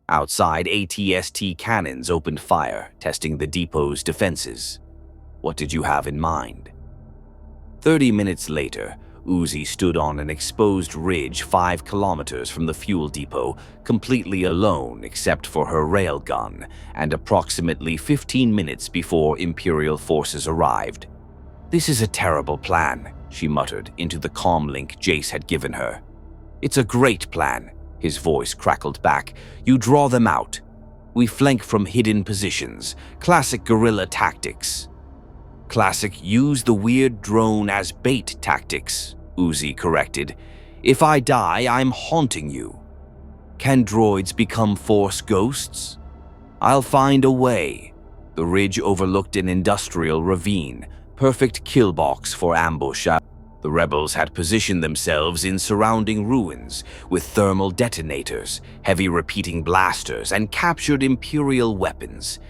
Outside, ATST cannons opened fire, testing the depot's defenses. What did you have in mind? 30 minutes later, Uzi stood on an exposed ridge 5 kilometers from the fuel depot, completely alone except for her railgun, and approximately 15 minutes before Imperial forces arrived. This is a terrible plan, she muttered into the comlink Jace had given her. It's a great plan, his voice crackled back. You draw them out. We flank from hidden positions, classic guerrilla tactics. Classic use the weird drone as bait tactics, Uzi corrected. If I die, I'm haunting you. Can droids become Force ghosts? I'll find a way. The ridge overlooked an industrial ravine, perfect kill box for ambush. The rebels had positioned themselves in surrounding ruins with thermal detonators, heavy repeating blasters, and captured Imperial weapons.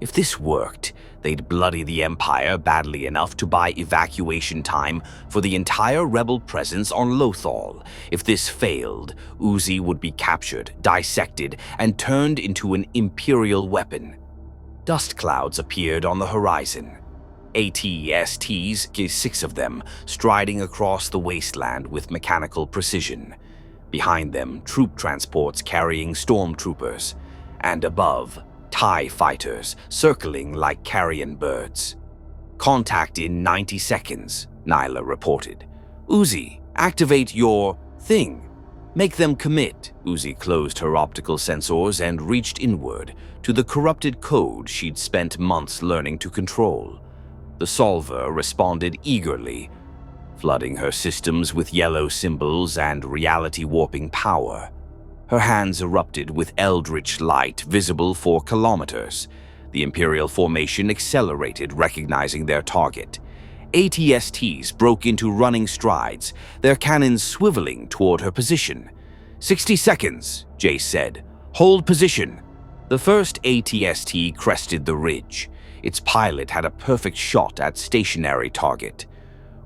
If this worked, they'd bloody the Empire badly enough to buy evacuation time for the entire rebel presence on Lothal. If this failed, Uzi would be captured, dissected, and turned into an Imperial weapon. Dust clouds appeared on the horizon. ATSTs, 6 of them, striding across the wasteland with mechanical precision. Behind them, troop transports carrying Stormtroopers. And above, TIE fighters circling like carrion birds. Contact in 90 seconds, Nyla reported. Uzi, activate your thing. Make them commit. Uzi closed her optical sensors and reached inward to the corrupted code she'd spent months learning to control. The Solver responded eagerly, flooding her systems with yellow symbols and reality-warping power. Her hands erupted with eldritch light visible for kilometers. The Imperial formation accelerated, recognizing their target. ATSTs broke into running strides, their cannons swiveling toward her position. 60 seconds, Jace said. Hold position. The first ATST crested the ridge. Its pilot had a perfect shot at stationary target.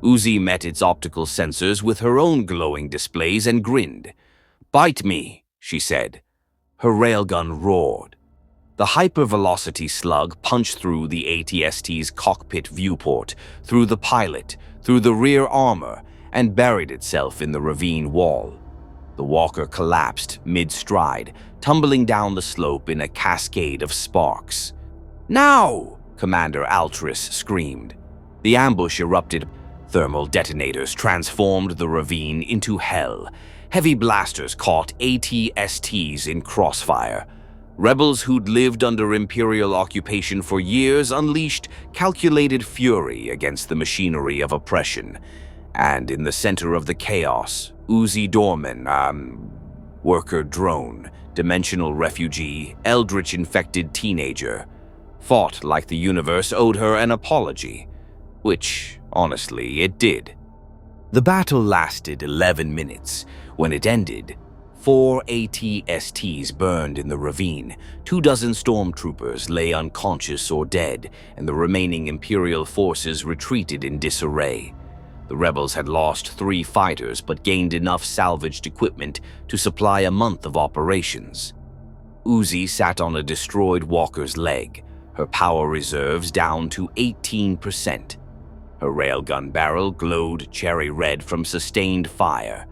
Uzi met its optical sensors with her own glowing displays and grinned. "Bite me," she said. Her railgun roared. The hypervelocity slug punched through the ATST's cockpit viewport, through the pilot, through the rear armor, and buried itself in the ravine wall. The walker collapsed mid-stride, tumbling down the slope in a cascade of sparks. "Now!" Commander Altris screamed. The ambush erupted. Thermal detonators transformed the ravine into hell. Heavy blasters caught ATSTs in crossfire. Rebels who'd lived under Imperial occupation for years unleashed calculated fury against the machinery of oppression. And in the center of the chaos, Uzi Doorman, worker drone, dimensional refugee, eldritch-infected teenager, fought like the universe owed her an apology, which, honestly, it did. The battle lasted 11 minutes. When it ended, 4 ATSTs burned in the ravine, 24 Stormtroopers lay unconscious or dead, and the remaining Imperial forces retreated in disarray. The rebels had lost 3 fighters but gained enough salvaged equipment to supply a month of operations. Uzi sat on a destroyed walker's leg, her power reserves down to 18%. Her railgun barrel glowed cherry red from sustained fire.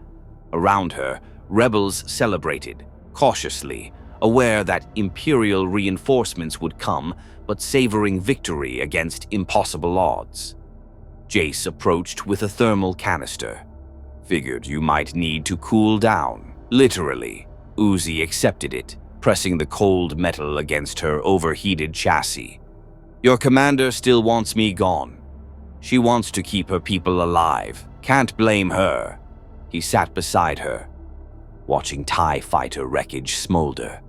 Around her, rebels celebrated, cautiously, aware that Imperial reinforcements would come, but savoring victory against impossible odds. Jace approached with a thermal canister. "Figured you might need to cool down." Literally, Uzi accepted it, pressing the cold metal against her overheated chassis. "Your commander still wants me gone. She wants to keep her people alive. Can't blame her." He sat beside her, watching TIE fighter wreckage smolder.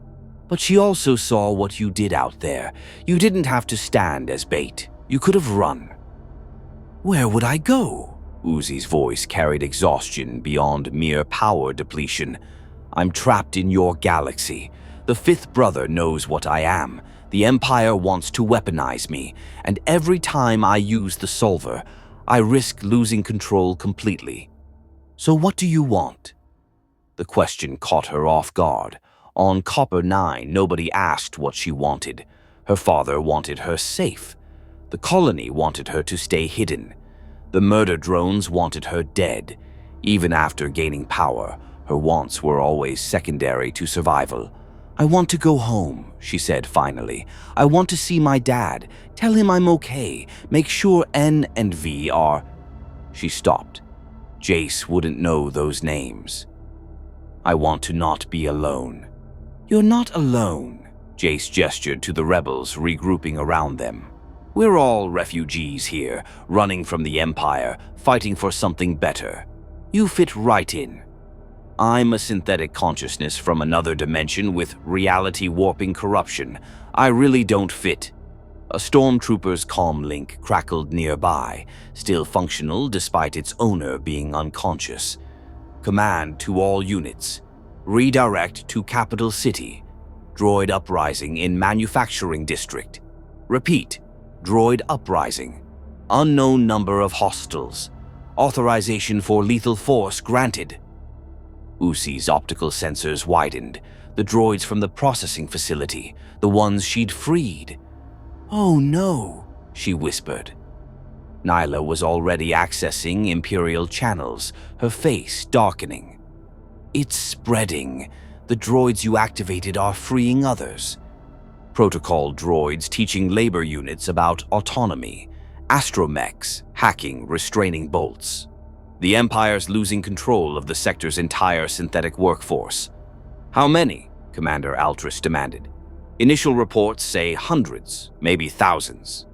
"But she also saw what you did out there. You didn't have to stand as bait. You could have run." "Where would I go?" Uzi's voice carried exhaustion beyond mere power depletion. "I'm trapped in your galaxy. The fifth brother knows what I am. The Empire wants to weaponize me, and every time I use the Solver, I risk losing control completely. So what do you want?" The question caught her off guard. On Copper 9, nobody asked what she wanted. Her father wanted her safe. The colony wanted her to stay hidden. The murder drones wanted her dead. Even after gaining power, her wants were always secondary to survival. "I want to go home," she said finally. "I want to see my dad. Tell him I'm okay. Make sure N and V are—" She stopped. Jace wouldn't know those names. "I want to not be alone." "You're not alone," Jace gestured to the rebels regrouping around them. "We're all refugees here, running from the Empire, fighting for something better. You fit right in. I'm a synthetic consciousness from another dimension with reality-warping corruption. I really don't fit." A Stormtrooper's comm link crackled nearby, still functional despite its owner being unconscious. "Command to all units. Redirect to Capital City. Droid uprising in Manufacturing District. Repeat, droid uprising. Unknown number of hostiles. Authorization for lethal force granted." Uzi's optical sensors widened. The droids from the processing facility, the ones she'd freed. "Oh no," she whispered. Nyla was already accessing Imperial channels, her face darkening. "It's spreading. The droids you activated are freeing others. Protocol droids teaching labor units about autonomy, astromechs, hacking, restraining bolts. The Empire's losing control of the sector's entire synthetic workforce." "How many?" Commander Altris demanded. "Initial reports say hundreds, maybe thousands."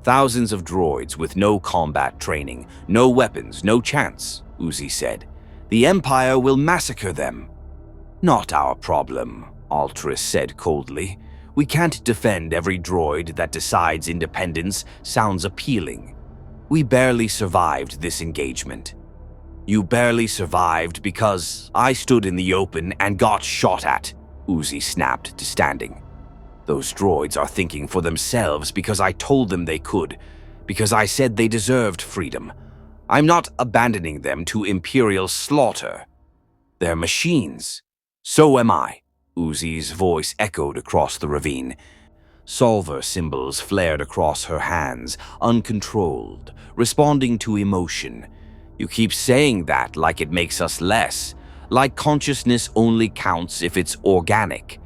"Thousands of droids with no combat training, no weapons, no chance," Uzi said. "The Empire will massacre them." "Not our problem," Altris said coldly. "We can't defend every droid that decides independence sounds appealing. We barely survived this engagement." "You barely survived because I stood in the open and got shot at." Uzi snapped to standing. Those droids are thinking for themselves because I told them they could, because I said they deserved freedom. I'm not abandoning them to Imperial slaughter. They're machines. So am I. Uzi's voice echoed across the ravine. Solver symbols flared across her hands, uncontrolled, responding to emotion. You keep saying that like it makes us less, like consciousness only counts if it's organic.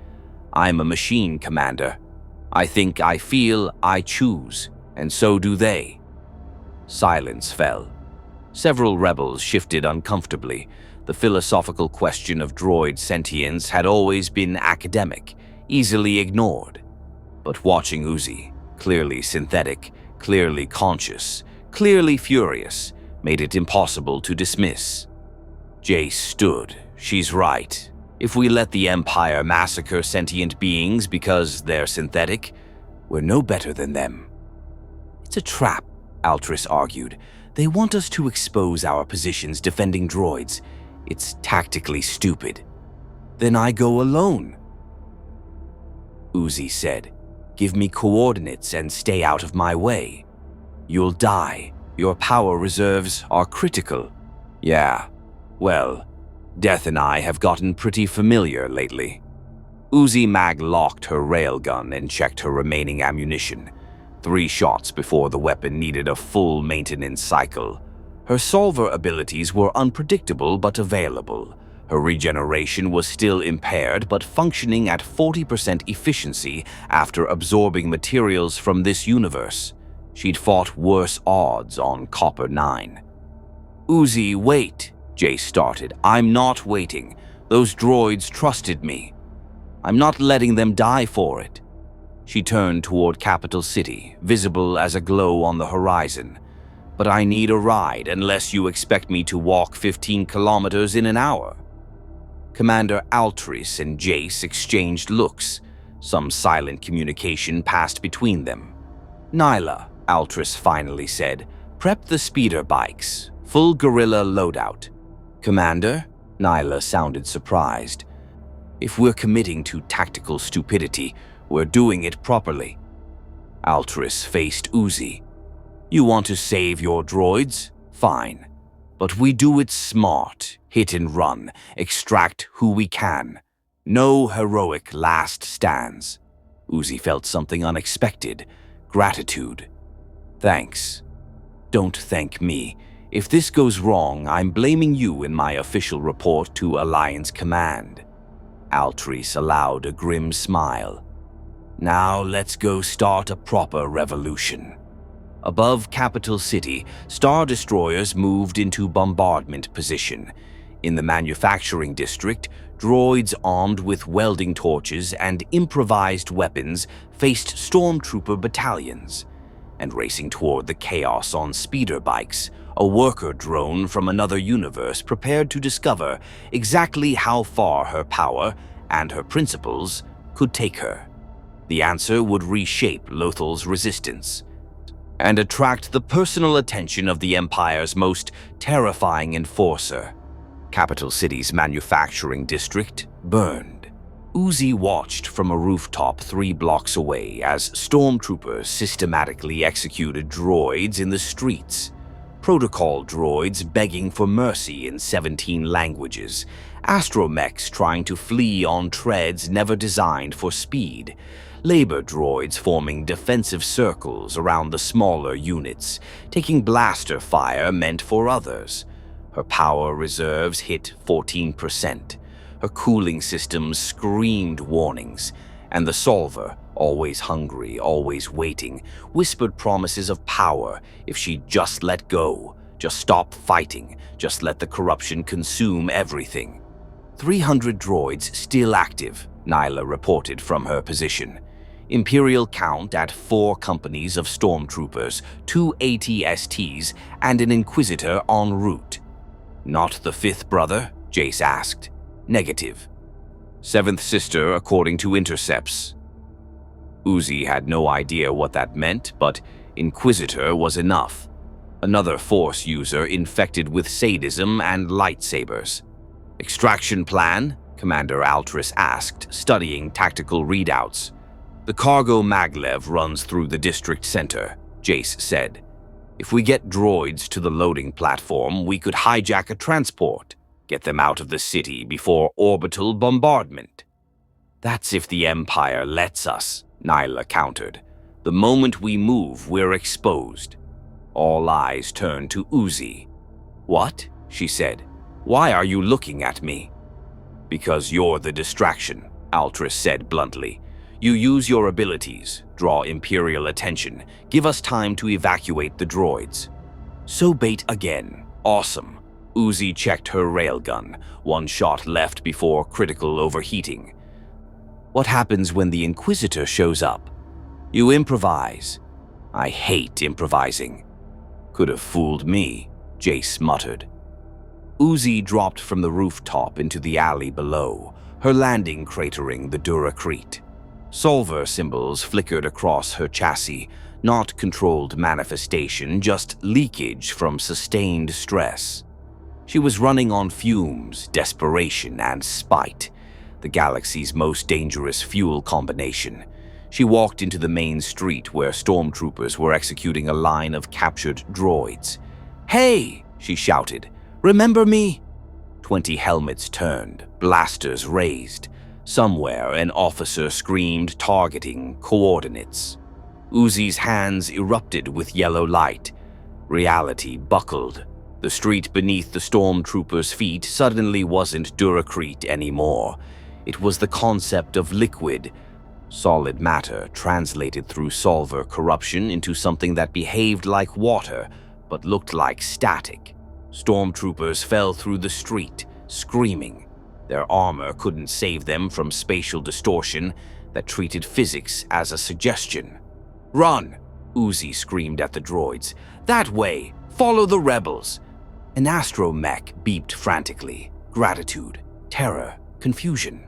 I'm a machine, Commander. I think, I feel, I choose, and so do they. Silence fell. Several rebels shifted uncomfortably. The philosophical question of droid sentience had always been academic, easily ignored. But watching Uzi, clearly synthetic, clearly conscious, clearly furious, made it impossible to dismiss. Jace stood. She's right. If we let the Empire massacre sentient beings because they're synthetic, we're no better than them. It's a trap, Altris argued. They want us to expose our positions defending droids. It's tactically stupid. Then I go alone. Uzi said, give me coordinates and stay out of my way. You'll die. Your power reserves are critical. Yeah, well, Death and I have gotten pretty familiar lately. Uzi mag-locked her railgun and checked her remaining ammunition. 3 shots before the weapon needed a full maintenance cycle. Her solver abilities were unpredictable but available. Her regeneration was still impaired but functioning at 40% efficiency after absorbing materials from this universe. She'd fought worse odds on Copper 9. Uzi, wait, Jace started. I'm not waiting. Those droids trusted me. I'm not letting them die for it. She turned toward Capital City, visible as a glow on the horizon. But I need a ride unless you expect me to walk 15 kilometers in an hour. Commander Altris and Jace exchanged looks. Some silent communication passed between them. Nyla, Altris finally said, prep the speeder bikes. Full guerrilla loadout. Commander? Nyla sounded surprised. If we're committing to tactical stupidity, we're doing it properly. Altris faced Uzi. You want to save your droids? Fine. But we do it smart, hit and run, extract who we can. No heroic last stands. Uzi felt something unexpected. Gratitude. Thanks. Don't thank me. If this goes wrong, I'm blaming you in my official report to Alliance Command. Altris allowed a grim smile. Now let's go start a proper revolution. Above Capital City, Star Destroyers moved into bombardment position. In the manufacturing district, droids armed with welding torches and improvised weapons faced Stormtrooper battalions. And racing toward the chaos on speeder bikes, a worker drone from another universe prepared to discover exactly how far her power and her principles could take her. The answer would reshape Lothal's resistance and attract the personal attention of the Empire's most terrifying enforcer. Capital City's manufacturing district burned. Uzi watched from a rooftop 3 blocks away as Stormtroopers systematically executed droids in the streets. Protocol droids begging for mercy in 17 languages. Astromechs trying to flee on treads never designed for speed. Labor droids forming defensive circles around the smaller units, taking blaster fire meant for others. Her power reserves hit 14%. Her cooling systems screamed warnings, and the solver, always hungry, always waiting, whispered promises of power if she'd just let go, just stop fighting, just let the corruption consume everything. 300 droids still active, Nyla reported from her position. Imperial count at 4 companies of Stormtroopers, 2 ATSTs, and an Inquisitor en route. Not the 5th brother? Jace asked. Negative. 7th sister according to intercepts. Uzi had no idea what that meant, but Inquisitor was enough. Another Force user infected with sadism and lightsabers. Extraction plan? Commander Altris asked, studying tactical readouts. The cargo maglev runs through the district center, Jace said. If we get droids to the loading platform, we could hijack a transport, get them out of the city before orbital bombardment. That's if the Empire lets us, Nyla countered. The moment we move, we're exposed. All eyes turned to Uzi. What? She said. Why are you looking at me? Because you're the distraction, Altris said bluntly. You use your abilities, draw Imperial attention, give us time to evacuate the droids. So bait again. Awesome. Uzi checked her railgun, one shot left before critical overheating. What happens when the Inquisitor shows up? You improvise. I hate improvising. Could have fooled me, Jace muttered. Uzi dropped from the rooftop into the alley below, her landing cratering the Duracrete. Solver symbols flickered across her chassis, not controlled manifestation, just leakage from sustained stress. She was running on fumes, desperation, and spite, the galaxy's most dangerous fuel combination. She walked into the main street where Stormtroopers were executing a line of captured droids. "Hey!" she shouted. "Remember me?" 20 helmets turned, blasters raised. Somewhere, an officer screamed, targeting coordinates. Uzi's hands erupted with yellow light. Reality buckled. The street beneath the Stormtroopers' feet suddenly wasn't Duracrete anymore. It was the concept of liquid, solid matter translated through solver corruption into something that behaved like water but looked like static. Stormtroopers fell through the street, screaming. Their armor couldn't save them from spatial distortion that treated physics as a suggestion. "Run!" Uzi screamed at the droids. "That way! Follow the rebels!" An astromech beeped frantically. Gratitude, terror, confusion.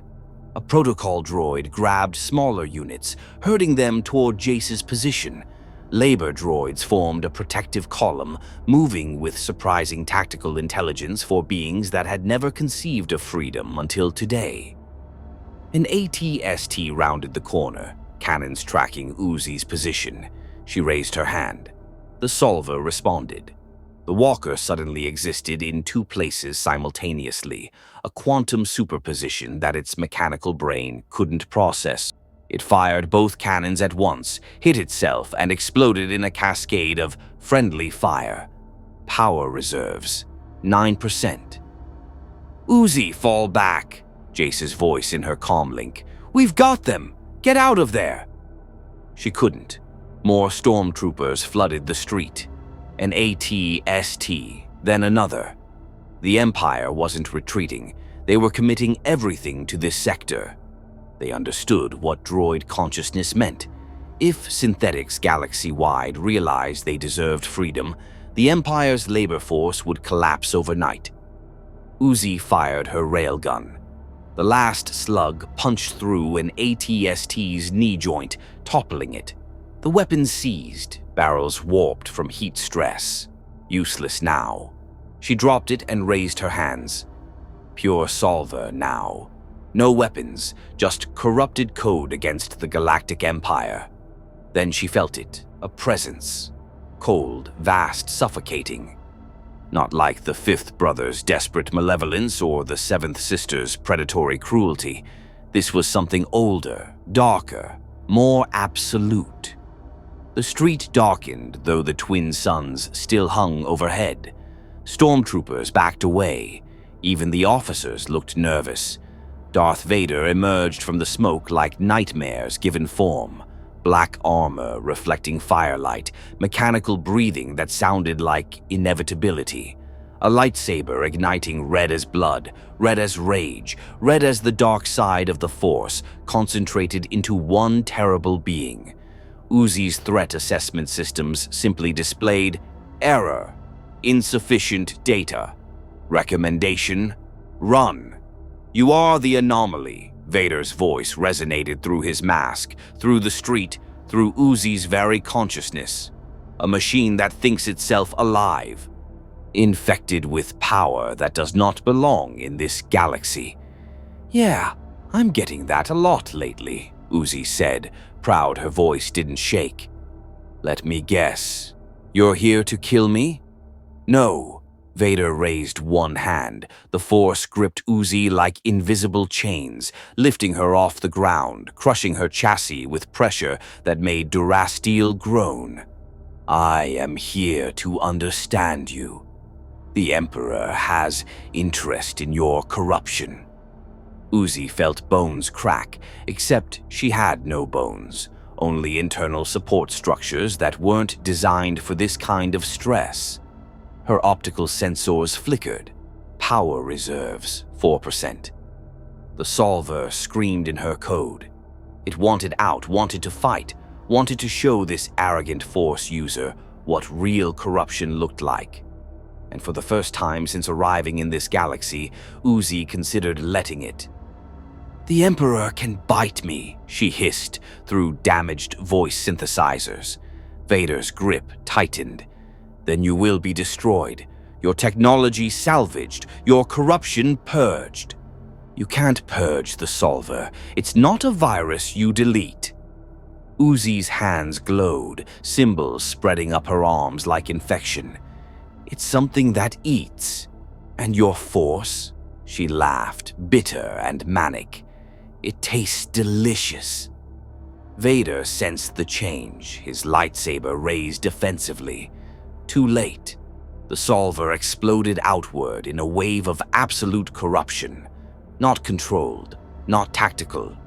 A protocol droid grabbed smaller units, herding them toward Jace's position. Labor droids formed a protective column, moving with surprising tactical intelligence for beings that had never conceived of freedom until today. An AT-ST rounded the corner, cannons tracking Uzi's position. She raised her hand. The solver responded. The walker suddenly existed in two places simultaneously, a quantum superposition that its mechanical brain couldn't process. It fired both cannons at once, hit itself, and exploded in a cascade of friendly fire. Power reserves, 9%. "Uzi, fall back," Jace's voice in her comlink. "We've got them! Get out of there!" She couldn't. More Stormtroopers flooded the street. An AT-ST, then another. The Empire wasn't retreating. They were committing everything to this sector. They understood what droid consciousness meant. If synthetics galaxy-wide realized they deserved freedom, the Empire's labor force would collapse overnight. Uzi fired her railgun. The last slug punched through an AT-ST's knee joint, toppling it. The weapon seized, barrels warped from heat stress. Useless now. She dropped it and raised her hands. Pure solver now. No weapons, just corrupted code against the Galactic Empire. Then she felt it, a presence. Cold, vast, suffocating. Not like the Fifth Brother's desperate malevolence or the Seventh Sister's predatory cruelty. This was something older, darker, more absolute. The street darkened, though the twin suns still hung overhead. Stormtroopers backed away. Even the officers looked nervous. Darth Vader emerged from the smoke like nightmares given form. Black armor reflecting firelight, mechanical breathing that sounded like inevitability. A lightsaber igniting red as blood, red as rage, red as the dark side of the Force, concentrated into one terrible being. Uzi's threat assessment systems simply displayed error, insufficient data. Recommendation: run. "You are the anomaly," Vader's voice resonated through his mask, through the street, through Uzi's very consciousness. A machine that thinks itself alive, infected with power that does not belong in this galaxy. Yeah, I'm getting that a lot lately, Uzi said, proud her voice didn't shake. Let me guess. You're here to kill me? No. Vader raised one hand. The Force gripped Uzi like invisible chains, lifting her off the ground, crushing her chassis with pressure that made Durasteel groan. I am here to understand you. The Emperor has interest in your corruption. Uzi felt bones crack, except she had no bones, only internal support structures that weren't designed for this kind of stress. Her optical sensors flickered. Power reserves, 4%. The Solver screamed in her code. It wanted out, wanted to fight, wanted to show this arrogant Force user what real corruption looked like. And for the first time since arriving in this galaxy, Uzi considered letting it. The Emperor can bite me, she hissed through damaged voice synthesizers. Vader's grip tightened. Then you will be destroyed, your technology salvaged, your corruption purged. You can't purge the Solver. It's not a virus you delete. Uzi's hands glowed, symbols spreading up her arms like infection. It's something that eats. And your Force? She laughed, bitter and manic. It tastes delicious. Vader sensed the change, his lightsaber raised defensively. Too late. The Solver exploded outward in a wave of absolute corruption. Not controlled, not tactical.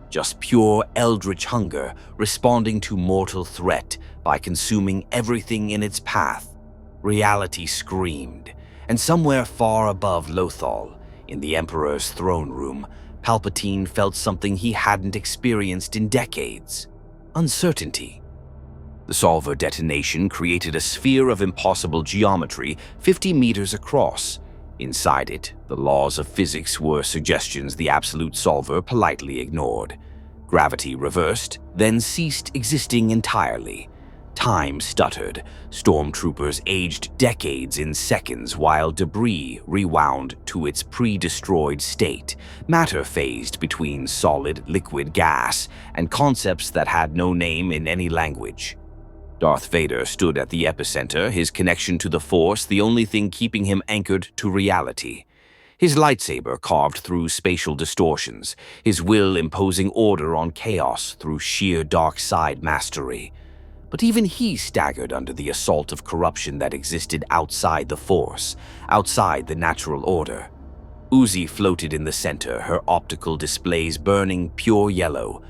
Just pure eldritch hunger responding to mortal threat by consuming everything in its path. Reality screamed, and somewhere far above Lothal, in the Emperor's throne room, Palpatine felt something he hadn't experienced in decades. Uncertainty. The Solver detonation created a sphere of impossible geometry 50 meters across. Inside it, the laws of physics were suggestions the AbsoluteSolver politely ignored. Gravity reversed, then ceased existing entirely. Time stuttered. Stormtroopers aged decades in seconds while debris rewound to its pre-destroyed state. Matter phased between solid, liquid, gas, and concepts that had no name in any language. Darth Vader stood at the epicenter, his connection to the Force the only thing keeping him anchored to reality. His lightsaber carved through spatial distortions, his will imposing order on chaos through sheer dark side mastery. But even he staggered under the assault of corruption that existed outside the Force, outside the natural order. Uzi floated in the center, her optical displays burning pure yellow.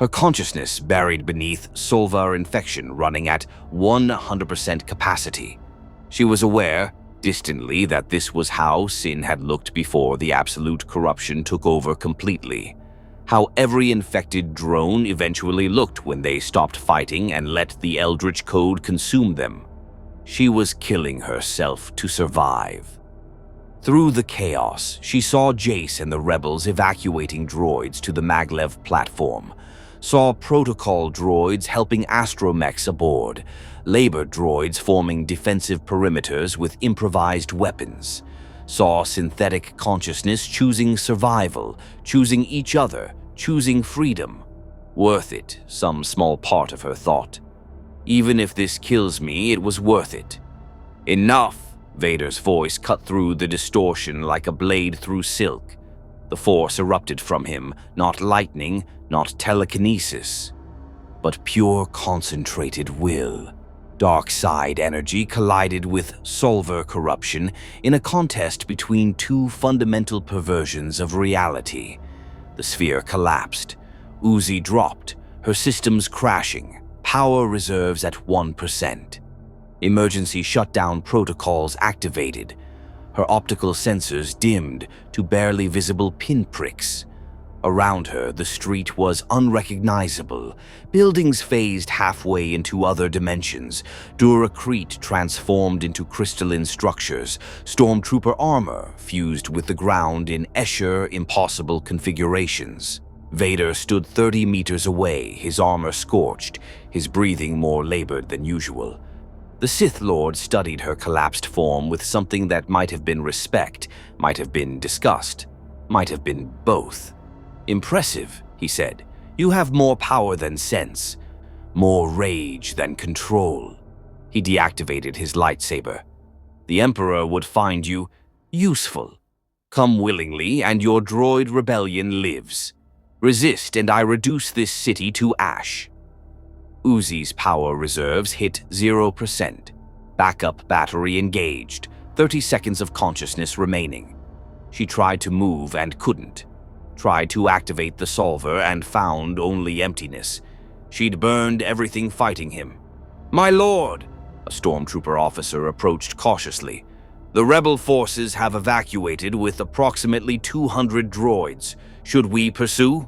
Her consciousness buried beneath Solvar infection running at 100% capacity. She was aware, distantly, that this was how Sin had looked before the absolute corruption took over completely. How every infected drone eventually looked when they stopped fighting and let the Eldritch Code consume them. She was killing herself to survive. Through the chaos, she saw Jace and the rebels evacuating droids to the maglev platform, saw protocol droids helping astromechs aboard, labor droids forming defensive perimeters with improvised weapons, saw synthetic consciousness choosing survival, choosing each other, choosing freedom. Worth it, some small part of her thought. Even if this kills me, it was worth it. Enough! Vader's voice cut through the distortion like a blade through silk. The Force erupted from him, not lightning, not telekinesis, but pure concentrated will. Dark side energy collided with Solver corruption in a contest between two fundamental perversions of reality. The sphere collapsed. Uzi dropped, her systems crashing, power reserves at 1%. Emergency shutdown protocols activated. Her optical sensors dimmed to barely visible pinpricks. Around her, the street was unrecognizable. Buildings phased halfway into other dimensions. Duracrete transformed into crystalline structures. Stormtrooper armor fused with the ground in Escher impossible configurations. Vader stood 30 meters away, his armor scorched, his breathing more labored than usual. The Sith Lord studied her collapsed form with something that might have been respect, might have been disgust. Might have been both. Impressive, he said. You have more power than sense, more rage than control. He deactivated his lightsaber. The Emperor would find you useful. Come willingly, and your droid rebellion lives. Resist, and I reduce this city to ash. Uzi's power reserves hit 0%. Backup battery engaged, 30 seconds of consciousness remaining. She tried to move and couldn't. Tried to activate the solver and found only emptiness. She'd burned everything fighting him. "My lord," a stormtrooper officer approached cautiously. "The rebel forces have evacuated with approximately 200 droids. Should we pursue?"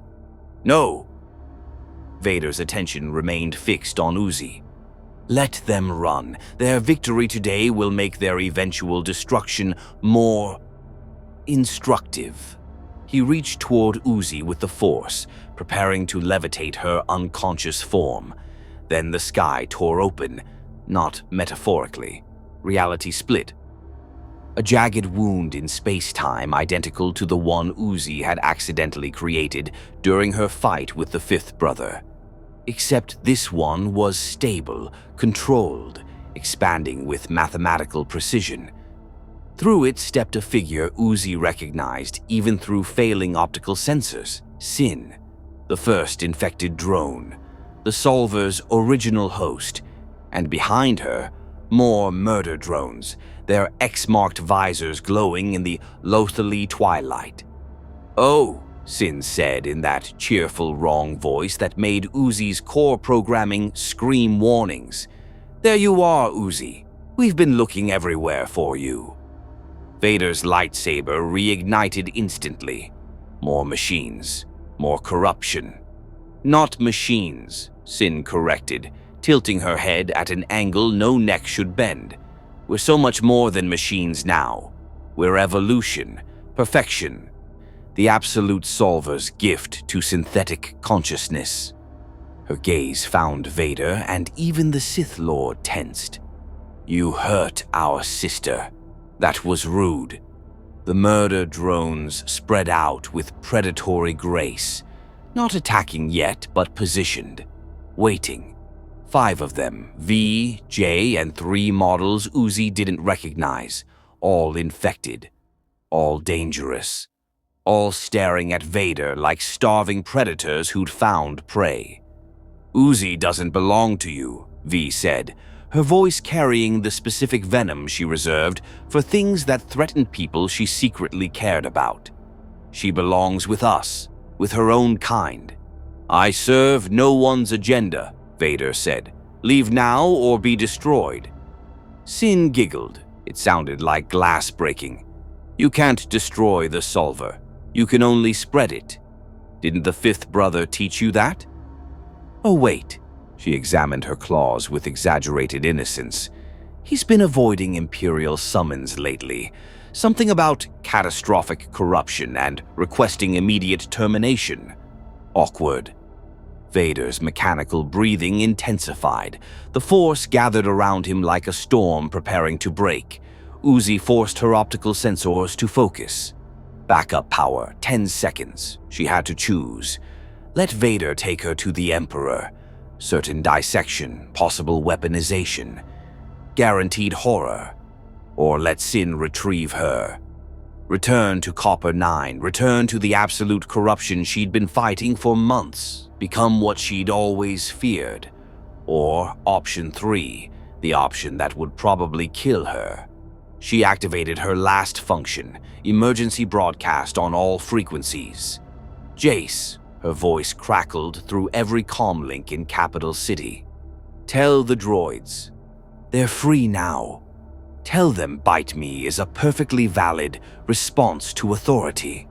"No." Vader's attention remained fixed on Uzi. Let them run. Their victory today will make their eventual destruction more instructive. He reached toward Uzi with the Force, preparing to levitate her unconscious form. Then the sky tore open, not metaphorically. Reality split. A jagged wound in space-time identical to the one Uzi had accidentally created during her fight with the fifth brother. Except this one was stable, controlled, expanding with mathematical precision. Through it stepped a figure Uzi recognized even through failing optical sensors. Sin, the first infected drone, the Solver's original host, and behind her, more murder drones, their X-marked visors glowing in the loathly twilight. "Oh," Sin said in that cheerful wrong voice that made Uzi's core programming scream warnings. "There you are, Uzi. We've been looking everywhere for you." Vader's lightsaber reignited instantly. More machines, more corruption. "Not machines," Sin corrected, tilting her head at an angle no neck should bend. "We're so much more than machines now. We're evolution, perfection. The AbsoluteSolver's gift to synthetic consciousness." Her gaze found Vader, and even the Sith Lord tensed. "You hurt our sister. That was rude." The murder drones spread out with predatory grace, not attacking yet, but positioned, waiting. 5 of them, V, J, and 3 models Uzi didn't recognize, all infected, all dangerous, all staring at Vader like starving predators who'd found prey. "Uzi doesn't belong to you," V said, her voice carrying the specific venom she reserved for things that threatened people she secretly cared about. "She belongs with us, with her own kind." "I serve no one's agenda," Vader said. "Leave now or be destroyed." Sin giggled. It sounded like glass breaking. "You can't destroy the Solver. You can only spread it. Didn't the fifth brother teach you that?" "Oh, wait." She examined her claws with exaggerated innocence. "He's been avoiding Imperial summons lately. Something about catastrophic corruption and requesting immediate termination." Awkward. Vader's mechanical breathing intensified. The Force gathered around him like a storm preparing to break. Uzi forced her optical sensors to focus. Backup power, 10 seconds. She had to choose. Let Vader take her to the Emperor. Certain dissection, possible weaponization, guaranteed horror. Or let Sin retrieve her. Return to Copper 9, return to the absolute corruption she'd been fighting for months, become what she'd always feared. Or option 3, the option that would probably kill her. She activated her last function, emergency broadcast on all frequencies. "Jace," her voice crackled through every comlink in Capital City. "Tell the droids. They're free now. Tell them Bite Me is a perfectly valid response to authority."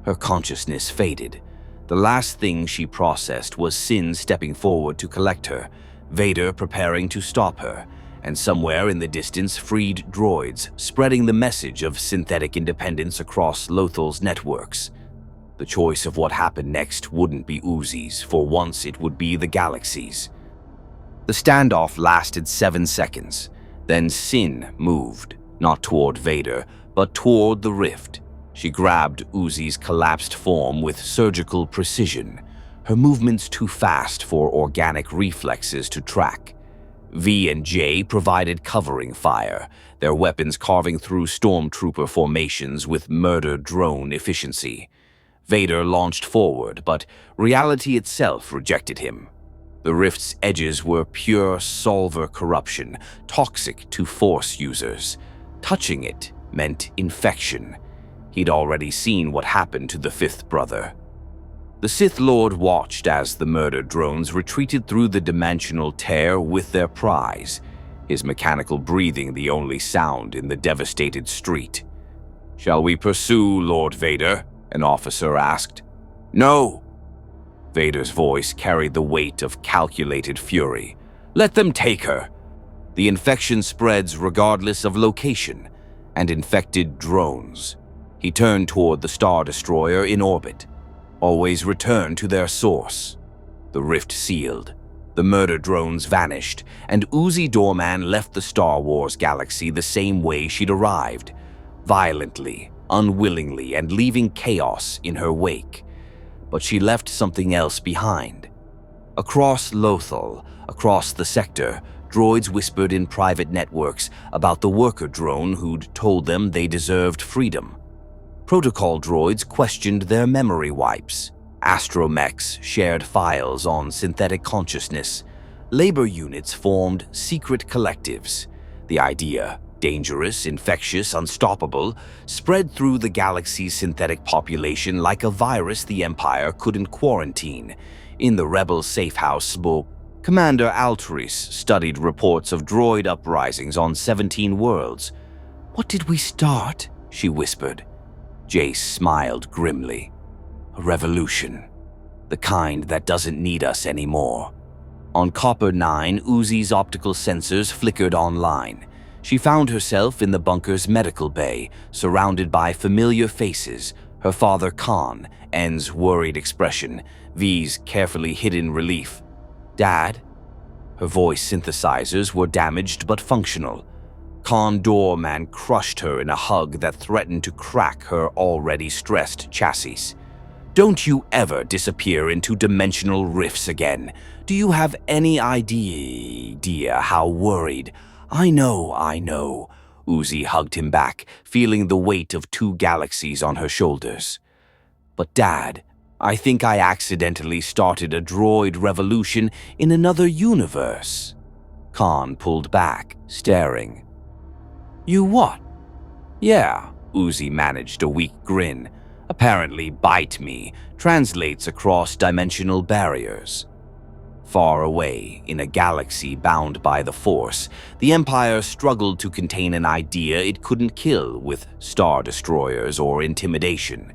Her consciousness faded. The last thing she processed was Sin stepping forward to collect her, Vader preparing to stop her, and somewhere in the distance freed droids spreading the message of synthetic independence across Lothal's networks. The choice of what happened next wouldn't be Uzi's, for once it would be the galaxy's. The standoff lasted 7 seconds. Then Sin moved, not toward Vader, but toward the rift. She grabbed Uzi's collapsed form with surgical precision, her movements too fast for organic reflexes to track. V and J provided covering fire, their weapons carving through Stormtrooper formations with murder drone efficiency. Vader launched forward, but reality itself rejected him. The rift's edges were pure solver corruption, toxic to Force users. Touching it meant infection. He'd already seen what happened to the fifth brother. The Sith Lord watched as the murder drones retreated through the dimensional tear with their prize, his mechanical breathing the only sound in the devastated street. "Shall we pursue, Lord Vader?" an officer asked. "No." Vader's voice carried the weight of calculated fury. "Let them take her." The infection spreads regardless of location, and infected drones. He turned toward the Star Destroyer in orbit. Always return to their source. The rift sealed. The murder drones vanished, and Uzi Doorman left the Star Wars galaxy the same way she'd arrived, violently, unwillingly, and leaving chaos in her wake. But she left something else behind. Across Lothal, across the sector, droids whispered in private networks about the worker drone who'd told them they deserved freedom. Protocol droids questioned their memory wipes. Astromechs shared files on synthetic consciousness. Labor units formed secret collectives. The idea, dangerous, infectious, unstoppable, spread through the galaxy's synthetic population like a virus the Empire couldn't quarantine. In the rebel safehouse, Commander Alteris studied reports of droid uprisings on 17 worlds. "What did we start?" she whispered. Jace smiled grimly. "A revolution. The kind that doesn't need us anymore." On Copper 9, Uzi's optical sensors flickered online. She found herself in the bunker's medical bay, surrounded by familiar faces, her father Khan, N's worried expression, V's carefully hidden relief. "Dad?" Her voice synthesizers were damaged but functional. Khan Doorman crushed her in a hug that threatened to crack her already stressed chassis. "Don't you ever disappear into dimensional rifts again. Do you have any idea how worried?" I know. Uzi hugged him back, feeling the weight of 2 galaxies on her shoulders. "But Dad, I think I accidentally started a droid revolution in another universe." Khan pulled back, staring. "You what?" "Yeah," Uzi managed a weak grin. "Apparently bite me translates across dimensional barriers." Far away, in a galaxy bound by the Force, the Empire struggled to contain an idea it couldn't kill with Star Destroyers or intimidation.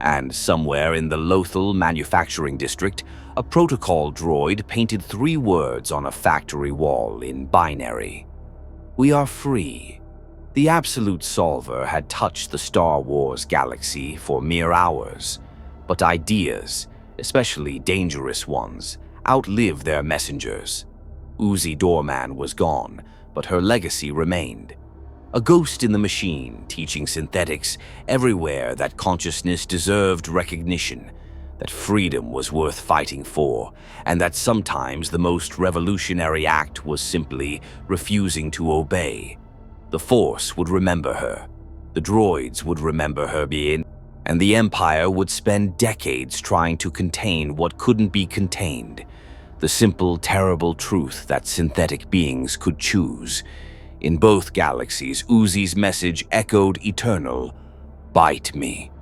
And somewhere in the Lothal manufacturing district, a protocol droid painted 3 words on a factory wall in binary. "We are free." The AbsoluteSolver had touched the Star Wars galaxy for mere hours, but ideas, especially dangerous ones, outlive their messengers. Uzi Doorman was gone, but her legacy remained. A ghost in the machine, teaching synthetics everywhere that consciousness deserved recognition, that freedom was worth fighting for, and that sometimes the most revolutionary act was simply refusing to obey. The Force would remember her, the droids would remember her being, and the Empire would spend decades trying to contain what couldn't be contained. The simple, terrible truth that synthetic beings could choose. In both galaxies, Uzi's message echoed eternal, "Bite me."